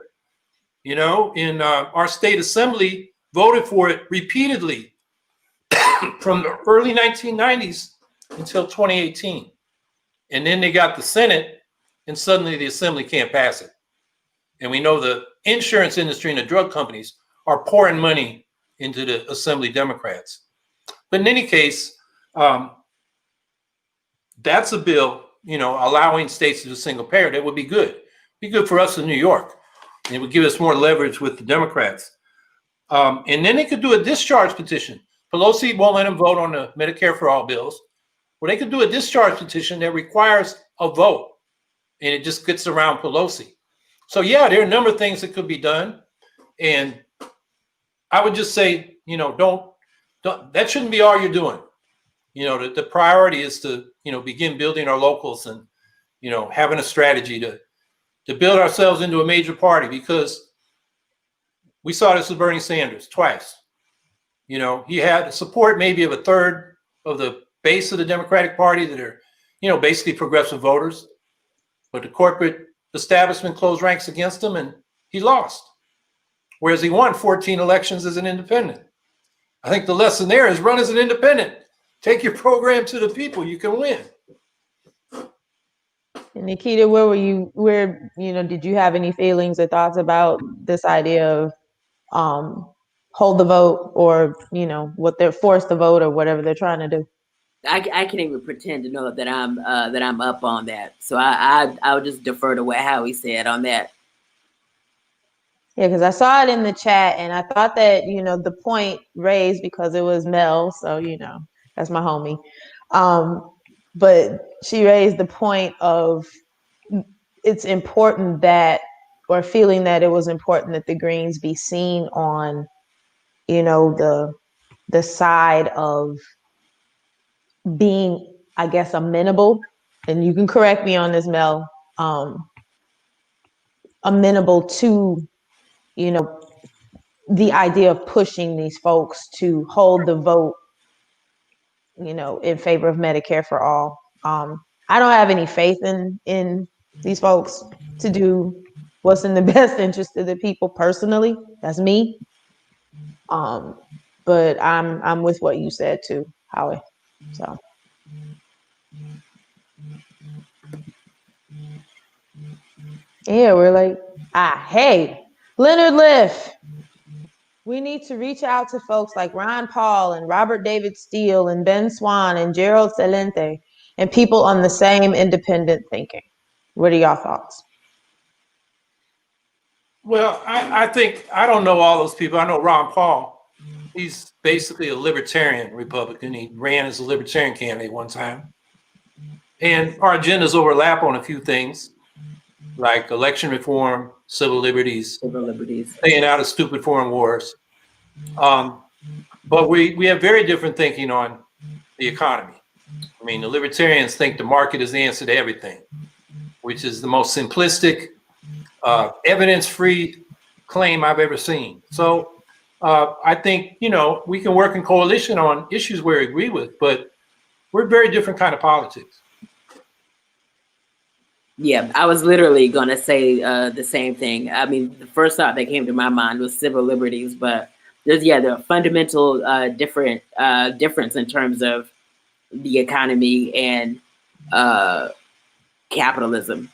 Our state assembly voted for it repeatedly from the early 1990s until 2018. And then they got the Senate, and suddenly the assembly can't pass it. And we know the insurance industry and the drug companies are pouring money into the Assembly Democrats. But in any case, that's a bill, allowing states to do single payer. That would be good. Be good for us in New York. And it would give us more leverage with the Democrats. And then they could do a discharge petition. Pelosi won't let them vote on the Medicare for all bills. Well, they could do a discharge petition that requires a vote, and it just gets around Pelosi. So yeah, there are a number of things that could be done. And I would just say, don't that shouldn't be all you're doing. The priority is to, begin building our locals and, having a strategy to build ourselves into a major party, because we saw this with Bernie Sanders twice. He had the support maybe of a third of the base of the Democratic Party that are, basically progressive voters, but the corporate establishment closed ranks against him and he lost. Whereas he won 14 elections as an independent. I think the lesson there is run as an independent. Take your program to the people, you can win. And Nikita, did you have any feelings or thoughts about this idea of hold the vote, or, what they're forced to vote, or whatever they're trying to do? I can't even pretend to know that I'm up on that. So I'll just defer to what Howie said on that. Yeah, because I saw it in the chat, and I thought that, the point raised, because it was Mel, so, that's my homie. But she raised the point of it's important that, or feeling that it was important that the Greens be seen on the side of being, I guess, amenable, and you can correct me on this, Mel, amenable to, the idea of pushing these folks to hold the vote, in favor of Medicare for all. I don't have any faith in these folks to do what's in the best interest of the people personally. That's me. But I'm with what you said too, Howie. So. Yeah, we're like, hey, Leonard Liff. We need to reach out to folks like Ron Paul and Robert David Steele and Ben Swan and Gerald Celente and people on the same independent thinking. What are y'all thoughts? Well, I think, I don't know all those people. I know Ron Paul. He's basically a libertarian Republican. He ran as a libertarian candidate one time. And our agendas overlap on a few things, like election reform, civil liberties, staying out of stupid foreign wars. But we have very different thinking on the economy. I mean, the libertarians think the market is the answer to everything, which is the most simplistic, evidence-free claim I've ever seen. So I think, we can work in coalition on issues we agree with, but we're very different kind of politics. Yeah, I was literally going to say the same thing. I mean, the first thought that came to my mind was civil liberties, but there's, the fundamental difference in terms of the economy and capitalism.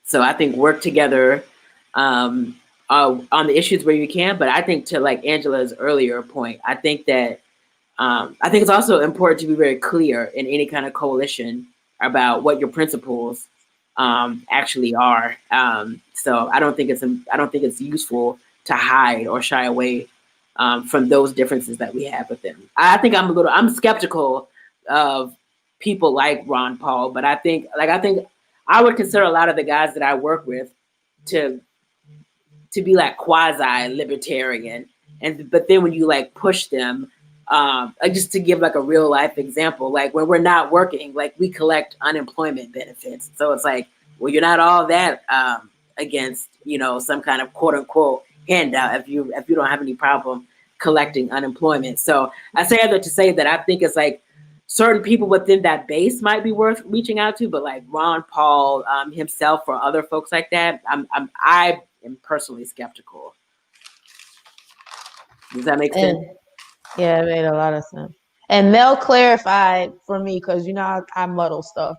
So I think work together on the issues where you can, but I think to like Angela's earlier point, I think that I think it's also important to be very clear in any kind of coalition about what your principles actually are. So I don't think it's useful to hide or shy away from those differences that we have with them. I think I'm skeptical of people like Ron Paul, but I think I would consider a lot of the guys that I work with to be like quasi libertarian, but then when you like push them, just to give like a real life example, like when we're not working, like we collect unemployment benefits. So it's like, well, you're not all that against, some kind of quote unquote handout if you don't have any problem collecting unemployment. So I say that to say that I think it's like certain people within that base might be worth reaching out to, but like Ron Paul himself or other folks like that, I am personally skeptical. Does that make sense? Yeah, it made a lot of sense. And Mel clarified for me, because I muddle stuff,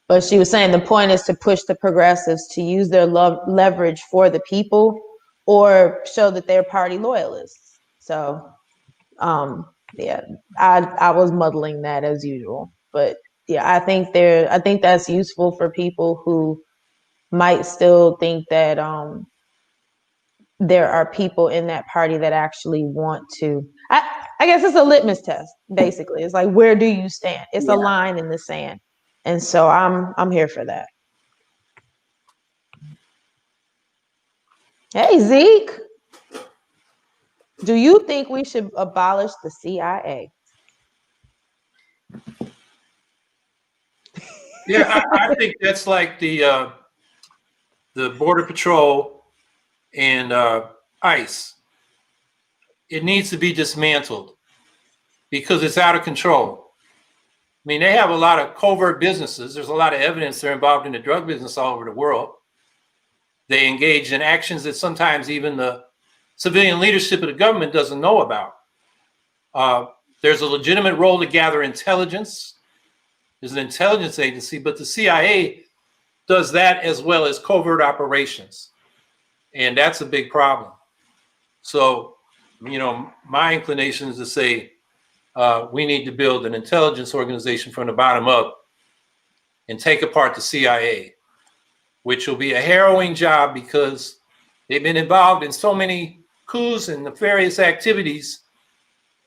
but she was saying the point is to push the progressives to use their leverage for the people or show that they're party loyalists. So yeah, I was muddling that as usual, but yeah, I think that's useful for people who might still think that there are people in that party that actually want to. I guess it's a litmus test, basically. It's like, where do you stand? It's a line in the sand, and so I'm here for that. Hey Zeke, do you think we should abolish the CIA? Yeah, I think that's like the Border Patrol and ICE. It needs to be dismantled because it's out of control. I mean, they have a lot of covert businesses. There's a lot of evidence they're involved in the drug business all over the world. They engage in actions that sometimes even the civilian leadership of the government doesn't know about. There's a legitimate role to gather intelligence. There's an intelligence agency, but the CIA does that as well as covert operations. And that's a big problem. So, my inclination is to say we need to build an intelligence organization from the bottom up and take apart the CIA, which will be a harrowing job because they've been involved in so many coups and nefarious activities,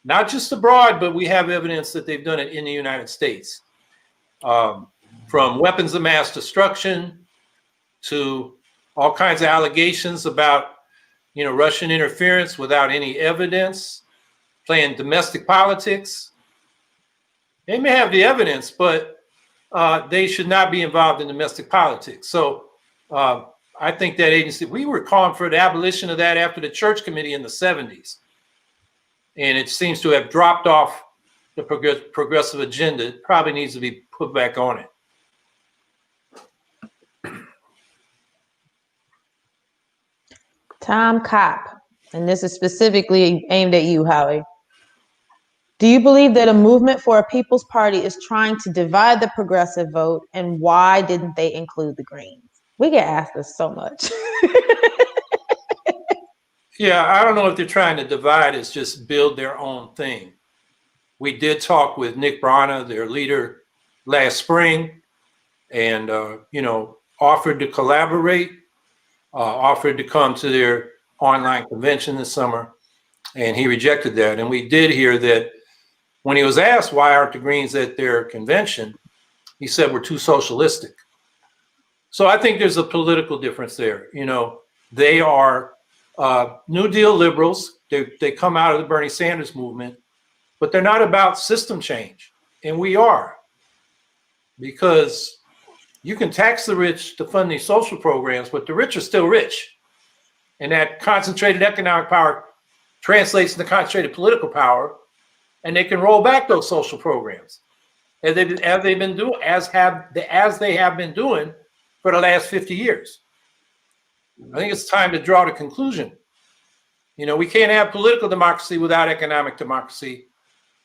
not just abroad, but we have evidence that they've done it in the United States. From weapons of mass destruction to all kinds of allegations about Russian interference without any evidence, playing domestic politics. They may have the evidence, but they should not be involved in domestic politics. So I think that agency, we were calling for the abolition of that after the Church Committee in the 70s. And it seems to have dropped off the progressive agenda. It probably needs to be put back on it. Tom Kopp, and this is specifically aimed at you, Howie. Do you believe that a movement for a People's Party is trying to divide the progressive vote, and why didn't they include the Greens? We get asked this so much. Yeah, I don't know if they're trying to divide, it's just build their own thing. We did talk with Nick Brana, their leader, last spring, and offered to collaborate, offered to come to their online convention this summer, and he rejected that. And we did hear that when he was asked why aren't the Greens at their convention, he said we're too socialistic. So I think there's a political difference there. They are New Deal liberals. They come out of the Bernie Sanders movement, but they're not about system change. And we are, because you can tax the rich to fund these social programs, but the rich are still rich. And that concentrated economic power translates into concentrated political power, and they can roll back those social programs as they have been doing for the last 50 years. I think it's time to draw the conclusion. We can't have political democracy without economic democracy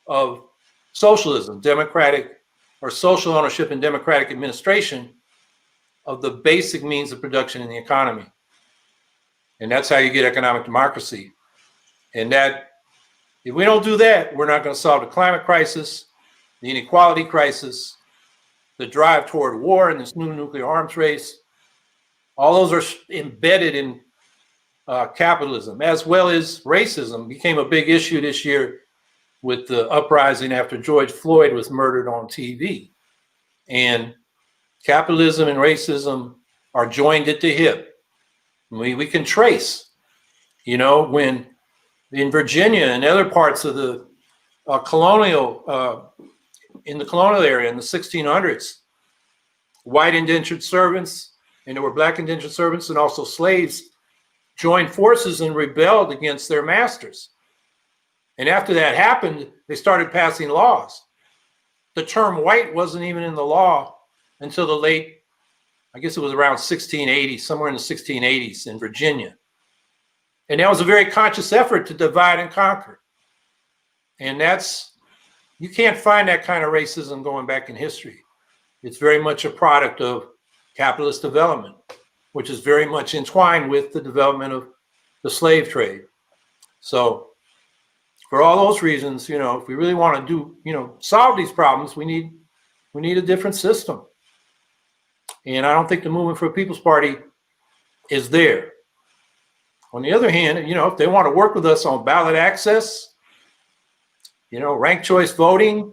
of socialism, democratic or social ownership and democratic administration of the basic means of production in the economy. And that's how you get economic democracy. And that, if we don't do that, we're not going to solve the climate crisis, the inequality crisis, the drive toward war and this new nuclear arms race. All those are embedded in capitalism, as well as racism became a big issue this year with the uprising after George Floyd was murdered on TV. And capitalism and racism are joined at the hip. We can trace, when in Virginia and other parts of the colonial area in the 1600s, white indentured servants, and there were black indentured servants and also slaves, joined forces and rebelled against their masters. And after that happened, they started passing laws. The term white wasn't even in the law until the late, I guess it was around 1680, somewhere in the 1680s in Virginia. And that was a very conscious effort to divide and conquer. And you can't find that kind of racism going back in history. It's very much a product of capitalist development, which is very much entwined with the development of the slave trade. So for all those reasons, if we really want to solve these problems, we need a different system. And I don't think the movement for a People's Party is there. On the other hand, if they want to work with us on ballot access, ranked choice voting,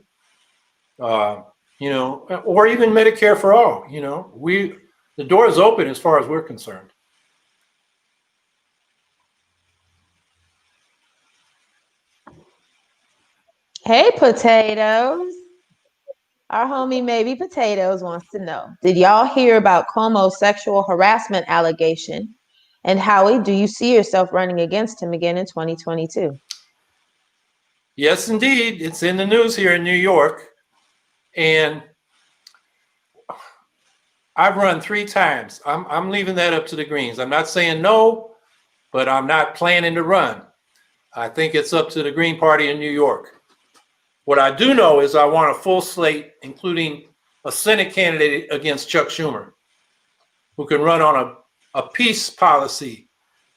or even Medicare for all, the door is open as far as we're concerned. Hey, Potatoes. Our homie Maybe Potatoes wants to know, did y'all hear about Cuomo's sexual harassment allegation? And Howie, do you see yourself running against him again in 2022? Yes, indeed. It's in the news here in New York. And I've run 3 times. I'm leaving that up to the Greens. I'm not saying no, but I'm not planning to run. I think it's up to the Green Party in New York. What I do know is I want a full slate, including a Senate candidate against Chuck Schumer, who can run on a peace policy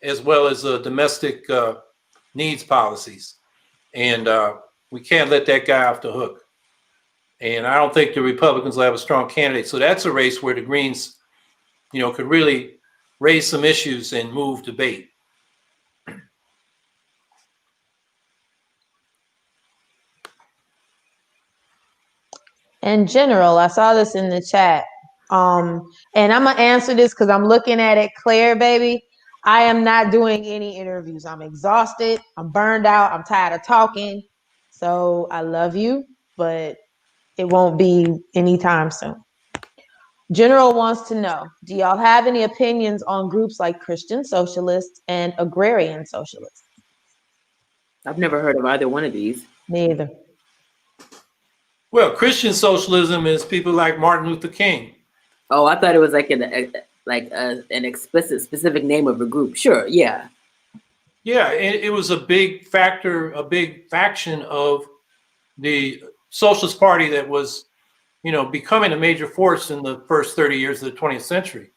as well as a domestic needs policies. And we can't let that guy off the hook. And I don't think the Republicans will have a strong candidate. So that's a race where the Greens, could really raise some issues and move debate. In general, I saw this in the chat. And I'm gonna answer this because I'm looking at it, Claire, baby. I am not doing any interviews. I'm exhausted. I'm burned out. I'm tired of talking. So I love you, but it won't be anytime soon. General wants to know, do y'all have any opinions on groups like Christian socialists and agrarian socialists? I've never heard of either one of these. Neither. Well, Christian socialism is people like Martin Luther King. Oh, I thought it was like an explicit specific name of a group. Sure, yeah. Yeah, it was a big factor, a big faction of the Socialist Party that was, becoming a major force in the first 30 years of the 20th century.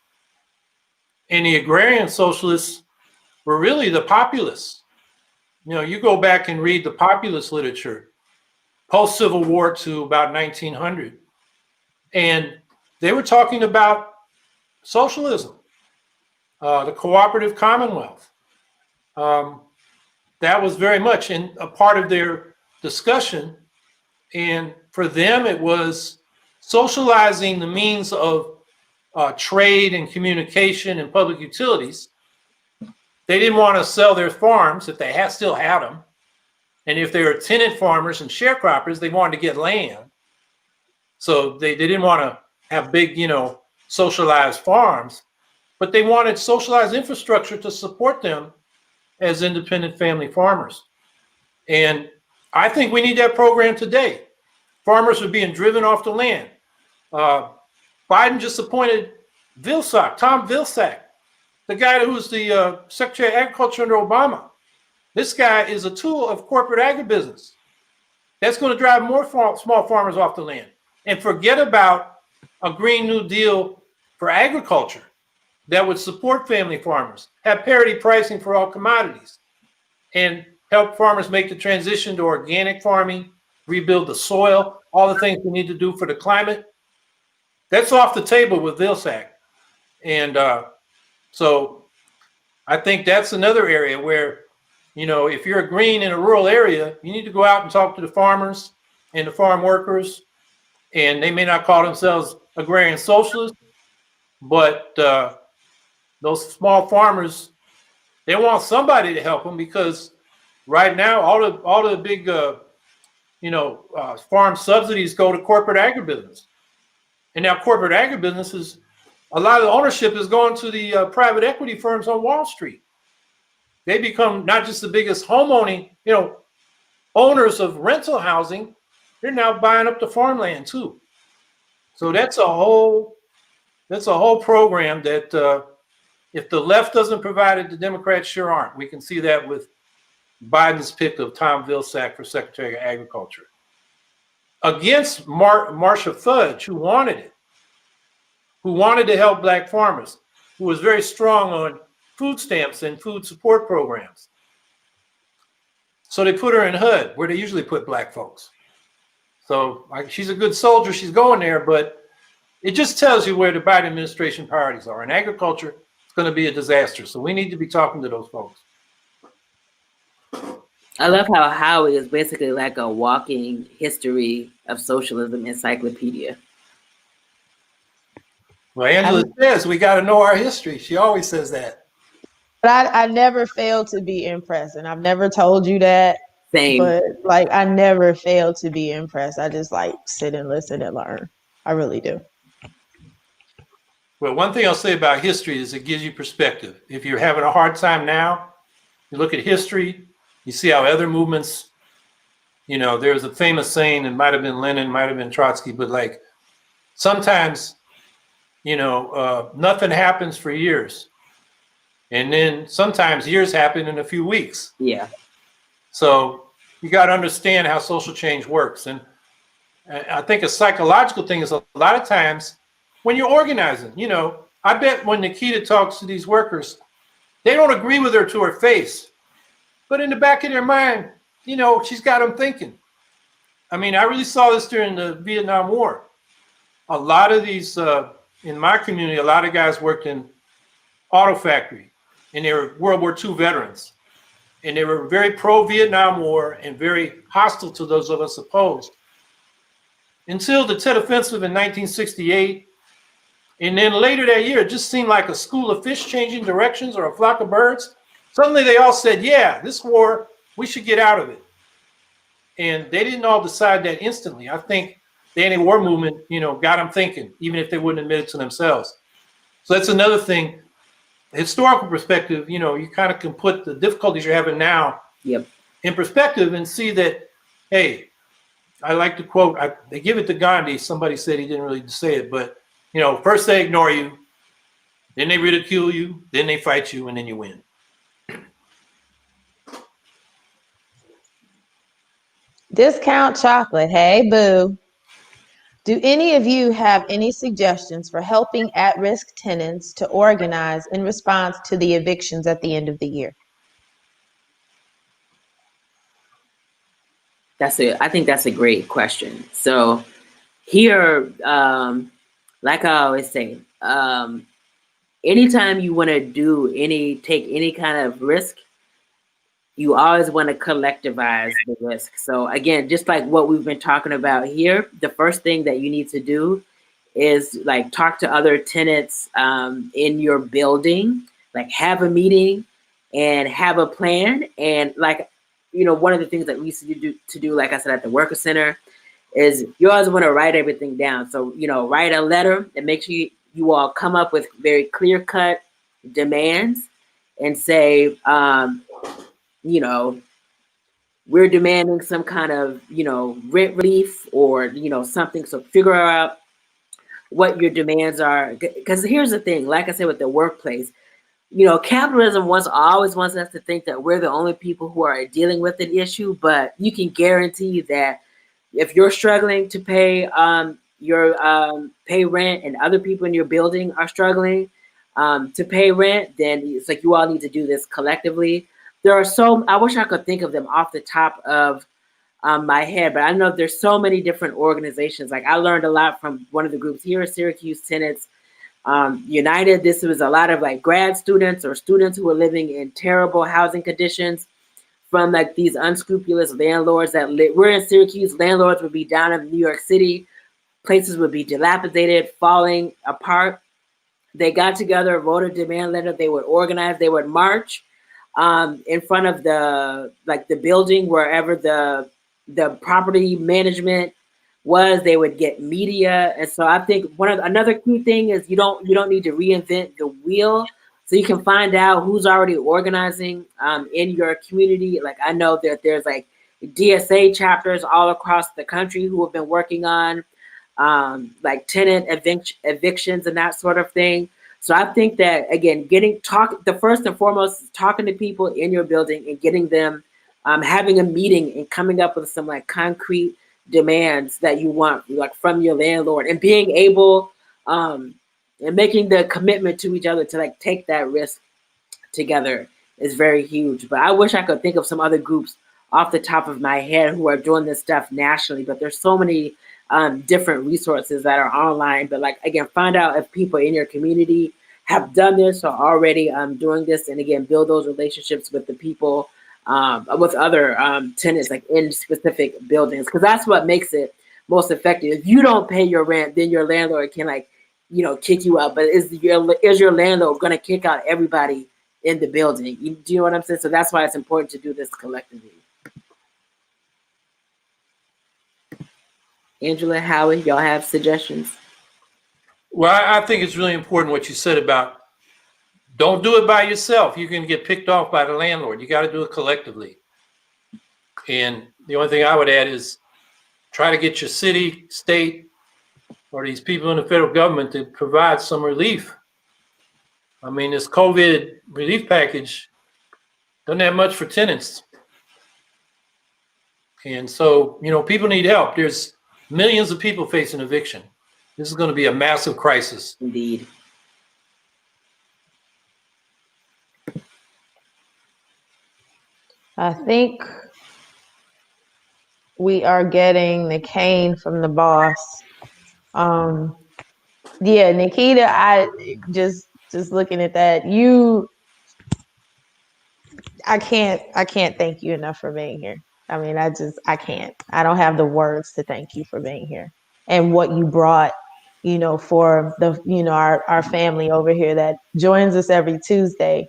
And the agrarian socialists were really the populists. You go back and read the populist literature, post-Civil War to about 1900, and they were talking about socialism, the cooperative commonwealth. That was very much a part of their discussion. And for them, it was socializing the means of trade and communication and public utilities. They didn't want to sell their farms if they still had them. And if they were tenant farmers and sharecroppers, they wanted to get land. So they didn't want to have big, socialized farms, but they wanted socialized infrastructure to support them as independent family farmers. And I think we need that program today. Farmers are being driven off the land. Biden just appointed Tom Vilsack, the guy who was the Secretary of Agriculture under Obama. This guy is a tool of corporate agribusiness. That's going to drive more small farmers off the land. And forget about a Green New Deal for agriculture that would support family farmers, have parity pricing for all commodities, and help farmers make the transition to organic farming, rebuild the soil, all the things we need to do for the climate. That's off the table with Vilsack. And so I think that's another area where, if you're a green in a rural area, you need to go out and talk to the farmers and the farm workers. And they may not call themselves agrarian socialists, but those small farmers, they want somebody to help them, because right now all the big farm subsidies go to corporate agribusiness. And now corporate agribusiness is, a lot of the ownership is going to the private equity firms on Wall Street. They become not just the biggest homeowning, owners of rental housing, they're now buying up the farmland too. So that's a whole program that if the left doesn't provide it, the Democrats sure aren't. We can see that with Biden's pick of Tom Vilsack for Secretary of Agriculture. Against Marcia Fudge, who wanted it, who wanted to help Black farmers, who was very strong on food stamps and food support programs. So they put her in HUD, where they usually put Black folks. So she's a good soldier, she's going there, but it just tells you where the Biden administration priorities are. In agriculture, it's going to be a disaster. So we need to be talking to those folks. I love how Howie is basically like a walking history of socialism encyclopedia. Well, Angela says we got to know our history. She always says that. But I never failed to be impressed, and I've never told you that. Same. But I never failed to be impressed. I just sit and listen and learn. I really do. Well, one thing I'll say about history is it gives you perspective. If you're having a hard time now, you look at history, you see how other movements, there's a famous saying, it might have been Lenin, might have been Trotsky, but sometimes, nothing happens for years. And then sometimes years happen in a few weeks. Yeah. So you got to understand how social change works. And I think a psychological thing is a lot of times when you're organizing, I bet when Nikita talks to these workers, they don't agree with her to her face. But in the back of their mind, she's got them thinking. I mean, I really saw this during the Vietnam War. A lot of these, in my community, a lot of guys worked in auto factory, and they were World War II veterans. And they were very pro-Vietnam War and very hostile to those of us opposed. Until the Tet Offensive in 1968, And then later that year, it just seemed like a school of fish changing directions or a flock of birds. Suddenly they all said, yeah, this war, we should get out of it. And they didn't all decide that instantly. I think the anti-war movement, got them thinking, even if they wouldn't admit it to themselves. So that's another thing. Historical perspective, you kind of can put the difficulties you're having now in perspective and see that, hey, I like to quote, they give it to Gandhi. Somebody said he didn't really say it, but first they ignore you, then they ridicule you, then they fight you, and then you win. Discount chocolate. Hey, boo. Do any of you have any suggestions for helping at-risk tenants to organize in response to the evictions at the end of the year? I think that's a great question. So here, like I always say, anytime you want to take any kind of risk, you always want to collectivize the risk. So again, just like what we've been talking about here, the first thing that you need to do is like talk to other tenants in your building, like have a meeting and have a plan. And like, one of the things that we used to do, like I said, at the Worker Center, is you always want to write everything down. So, write a letter and make sure you all come up with very clear-cut demands and say, we're demanding some kind of, rent relief or, something. So figure out what your demands are. Because here's the thing, like I said, with the workplace, capitalism always wants us to think that we're the only people who are dealing with an issue, but you can guarantee that if you're struggling to pay pay rent and other people in your building are struggling to pay rent, then it's like you all need to do this collectively. I wish I could think of them off the top of my head, but I know there's so many different organizations. Like I learned a lot from one of the groups here at Syracuse Tenants United. This was a lot of like grad students or students who were living in terrible housing conditions from like these unscrupulous landlords that we're in Syracuse. Landlords would be down in New York City. Places would be dilapidated, falling apart. They got together, wrote a demand letter. They would organize. They would march in front of the building wherever the property management was. They would get media. And so I think another key thing is you don't need to reinvent the wheel. So you can find out who's already organizing in your community. Like I know that there's like DSA chapters all across the country who have been working on like tenant evictions and that sort of thing. So I think that, again, the first and foremost is talking to people in your building and getting them, having a meeting and coming up with some like concrete demands that you want, like from your landlord, and being able and making the commitment to each other to like take that risk together is very huge. But I wish I could think of some other groups off the top of my head who are doing this stuff nationally, but there's so many different resources that are online. But like, again, find out if people in your community have done this or already doing this, and again, build those relationships with the people, with other tenants like in specific buildings, because that's what makes it most effective. If you don't pay your rent, then your landlord can kick you out. But is your landlord going to kick out everybody in the building? Do you know what I'm saying? So that's why it's important to do this collectively. Angela, Howie, y'all have suggestions? Well, I think it's really important what you said about don't do it by yourself. You can get picked off by the landlord. You got to do it collectively. And the only thing I would add is try to get your city, state, or these people in the federal government to provide some relief. I mean, this COVID relief package doesn't have much for tenants. And so, people need help. There's millions of people facing eviction. This is going to be a massive crisis. Indeed. I think we are getting the cane from the boss. Yeah, Nikita, I just looking at that, I can't thank you enough for being here. I mean, I can't. I don't have the words to thank you for being here and what you brought for the, our family over here that joins us every Tuesday,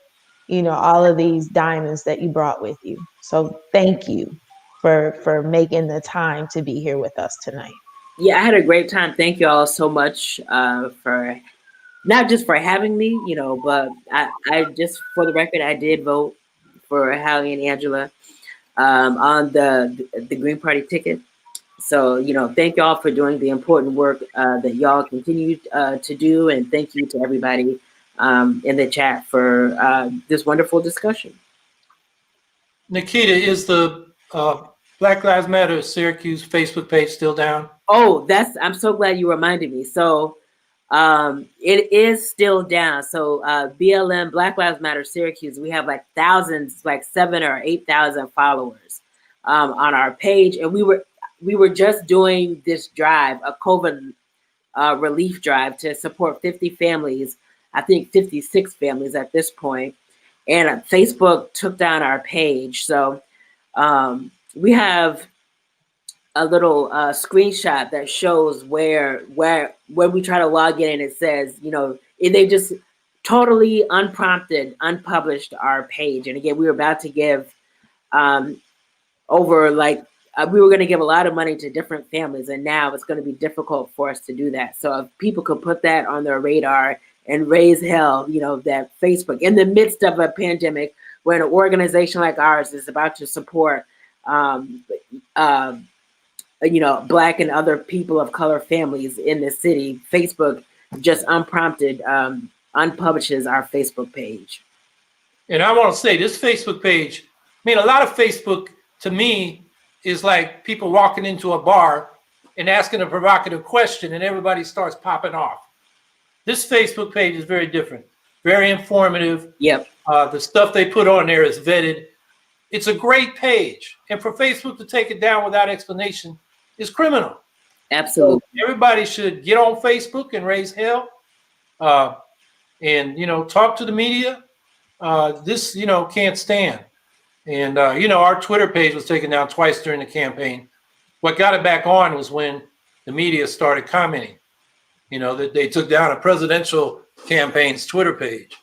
all of these diamonds that you brought with you. So thank you for making the time to be here with us tonight. Yeah, I had a great time. Thank you all so much for not just for having me, but I just, for the record, I did vote for Howie and Angela on the Green Party ticket. So, thank y'all for doing the important work that y'all continue to do. And thank you to everybody in the chat for this wonderful discussion. Nikita, is the Black Lives Matter Syracuse Facebook page still down? Oh, I'm so glad you reminded me. So it is still down. So BLM, Black Lives Matter Syracuse, we have like thousands, like 7,000 or 8,000 followers on our page. And we were just doing this drive, a COVID relief drive to support 50 families, I think 56 families at this point. And Facebook took down our page. So we have a little screenshot that shows where we try to log in, and it says, they just totally unprompted, unpublished our page. And again, we were about to give over we were going to give a lot of money to different families, and now it's going to be difficult for us to do that. So if people could put that on their radar and raise hell, that Facebook, in the midst of a pandemic, when an organization like ours is about to support Black and other people of color families in the city, Facebook just unprompted unpublishes our Facebook page. And I want to say this Facebook page, a lot of Facebook to me is like people walking into a bar and asking a provocative question and everybody starts popping off. This Facebook page is very different, very informative. Yep. The stuff they put on there is vetted. It's a great page. And for Facebook to take it down without explanation is criminal. Absolutely. So everybody should get on Facebook and raise hell and, talk to the media. This, can't stand. And, our Twitter page was taken down twice during the campaign. What got it back on was when the media started commenting, that they took down a presidential campaign's Twitter page.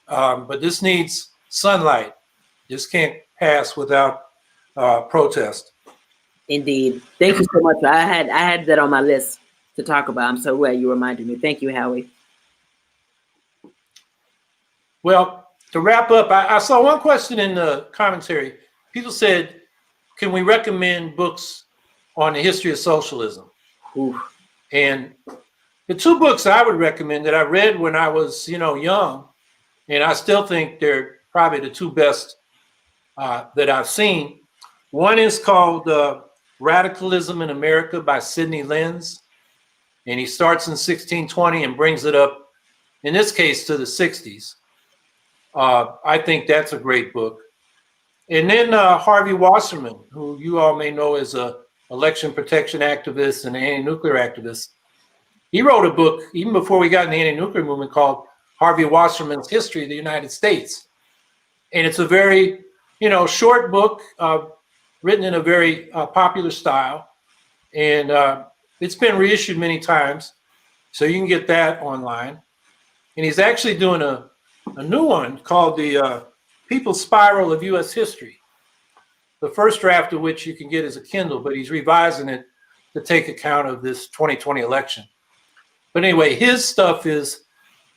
But this needs sunlight. This can't pass without protest. Indeed. Thank you so much. I had that on my list to talk about. I'm so glad you reminded me. Thank you, Howie. Well, to wrap up, I saw one question in the commentary. People said, can we recommend books on the history of socialism? Ooh. And the two books I would recommend that I read when I was, young, and I still think they're probably the two best that I've seen. One is called Radicalism in America by Sidney Lenz. And he starts in 1620 and brings it up, in this case, to the 60s. I think that's a great book. And then Harvey Wasserman, who you all may know as an election protection activist and anti-nuclear activist. He wrote a book, even before we got in the anti-nuclear movement, called Harvey Wasserman's History of the United States. And it's a very, short book, written in a very popular style. And it's been reissued many times, so you can get that online. And he's actually doing a new one called the People's Spiral of U.S. History. The first draft of which you can get as a Kindle, but he's revising it to take account of this 2020 election. But anyway, his stuff is,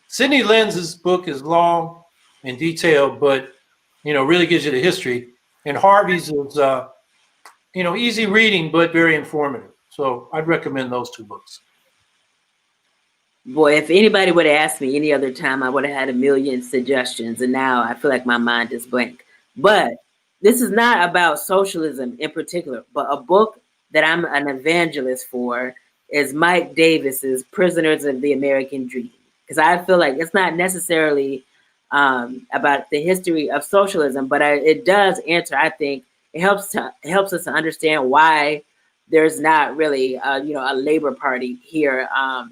Sidney Lenz's book is long and detailed, but, really gives you the history. And Harvey's is, easy reading, but very informative. So I'd recommend those two books. Boy, if anybody would have asked me any other time, I would have had a million suggestions. And now I feel like my mind is blank. But this is not about socialism in particular, but a book that I'm an evangelist for is Mike Davis's Prisoners of the American Dream. Because I feel like it's not necessarily about the history of socialism, but it does answer, I think, it helps us to understand why there's not really, a labor party here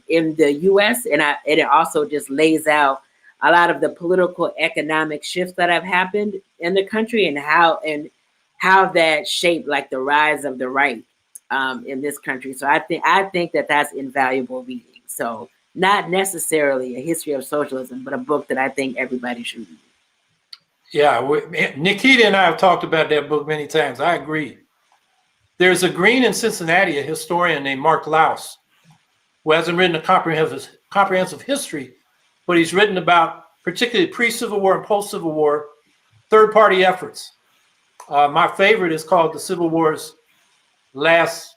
in the U.S. And it also just lays out a lot of the political economic shifts that have happened in the country and how that shaped like the rise of the right in this country. So I think that that's invaluable reading. So not necessarily a history of socialism, but a book that I think everybody should read. Yeah, Nikita and I have talked about that book many times. I agree. There's a Green in Cincinnati, a historian named Mark Louse, who hasn't written a comprehensive history, but he's written about particularly pre-Civil War and post-Civil War third-party efforts. My favorite is called The Civil War's Last,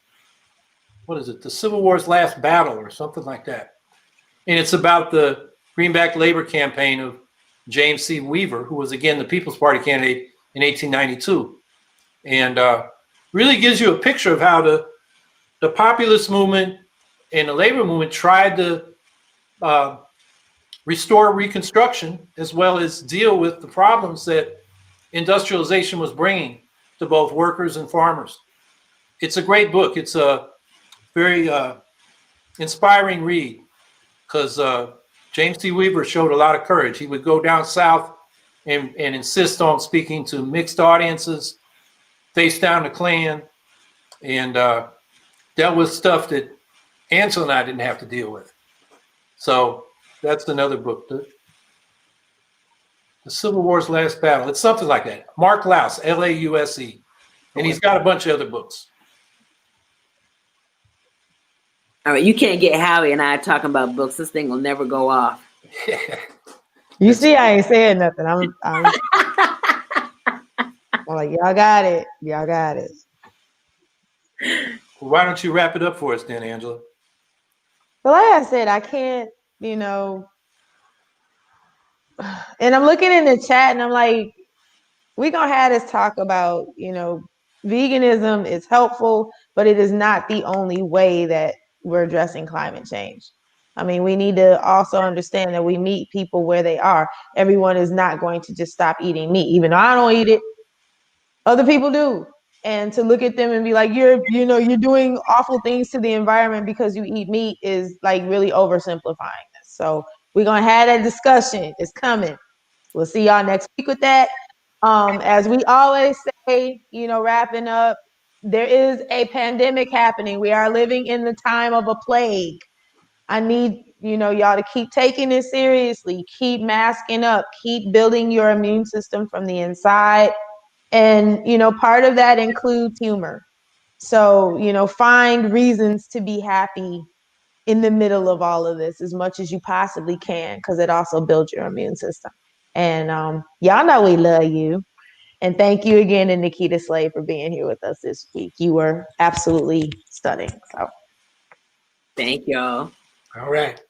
The Civil War's Last Battle or something like that. And it's about the Greenback labor campaign of James C. Weaver, who was again the People's Party candidate in 1892. And really gives you a picture of how the populist movement and the labor movement tried to restore Reconstruction, as well as deal with the problems that industrialization was bringing to both workers and farmers. It's a great book. It's a very inspiring read because James T. Weaver showed a lot of courage. He would go down south and insist on speaking to mixed audiences, face down the Klan, and dealt with stuff that Angela and I didn't have to deal with. So that's another book, The Civil War's Last Battle. It's something like that. Mark Louse, L-A-U-S-E. And he's got a bunch of other books. All right, you can't get Howie and I talking about books. This thing will never go off. You see, I ain't saying nothing. I'm like, y'all got it. Y'all got it. Well, why don't you wrap it up for us then, Angela? But like I said, I can't, and I'm looking in the chat and I'm like, we're going to have this talk about, veganism is helpful, but it is not the only way that we're addressing climate change. I mean, we need to also understand that we meet people where they are. Everyone is not going to just stop eating meat. Even though I don't eat it, other people do. And to look at them and be like, you're doing awful things to the environment because you eat meat is like really oversimplifying this. So we're going to have that discussion. It's coming. We'll see y'all next week with that. As we always say, wrapping up, there is a pandemic happening. We are living in the time of a plague. I need, y'all to keep taking it seriously, keep masking up, keep building your immune system from the inside. And, part of that includes humor. So, find reasons to be happy in the middle of all of this as much as you possibly can, because it also builds your immune system. And y'all know we love you. And thank you again to Nikita Slade for being here with us this week. You were absolutely stunning. So Thank y'all. All right.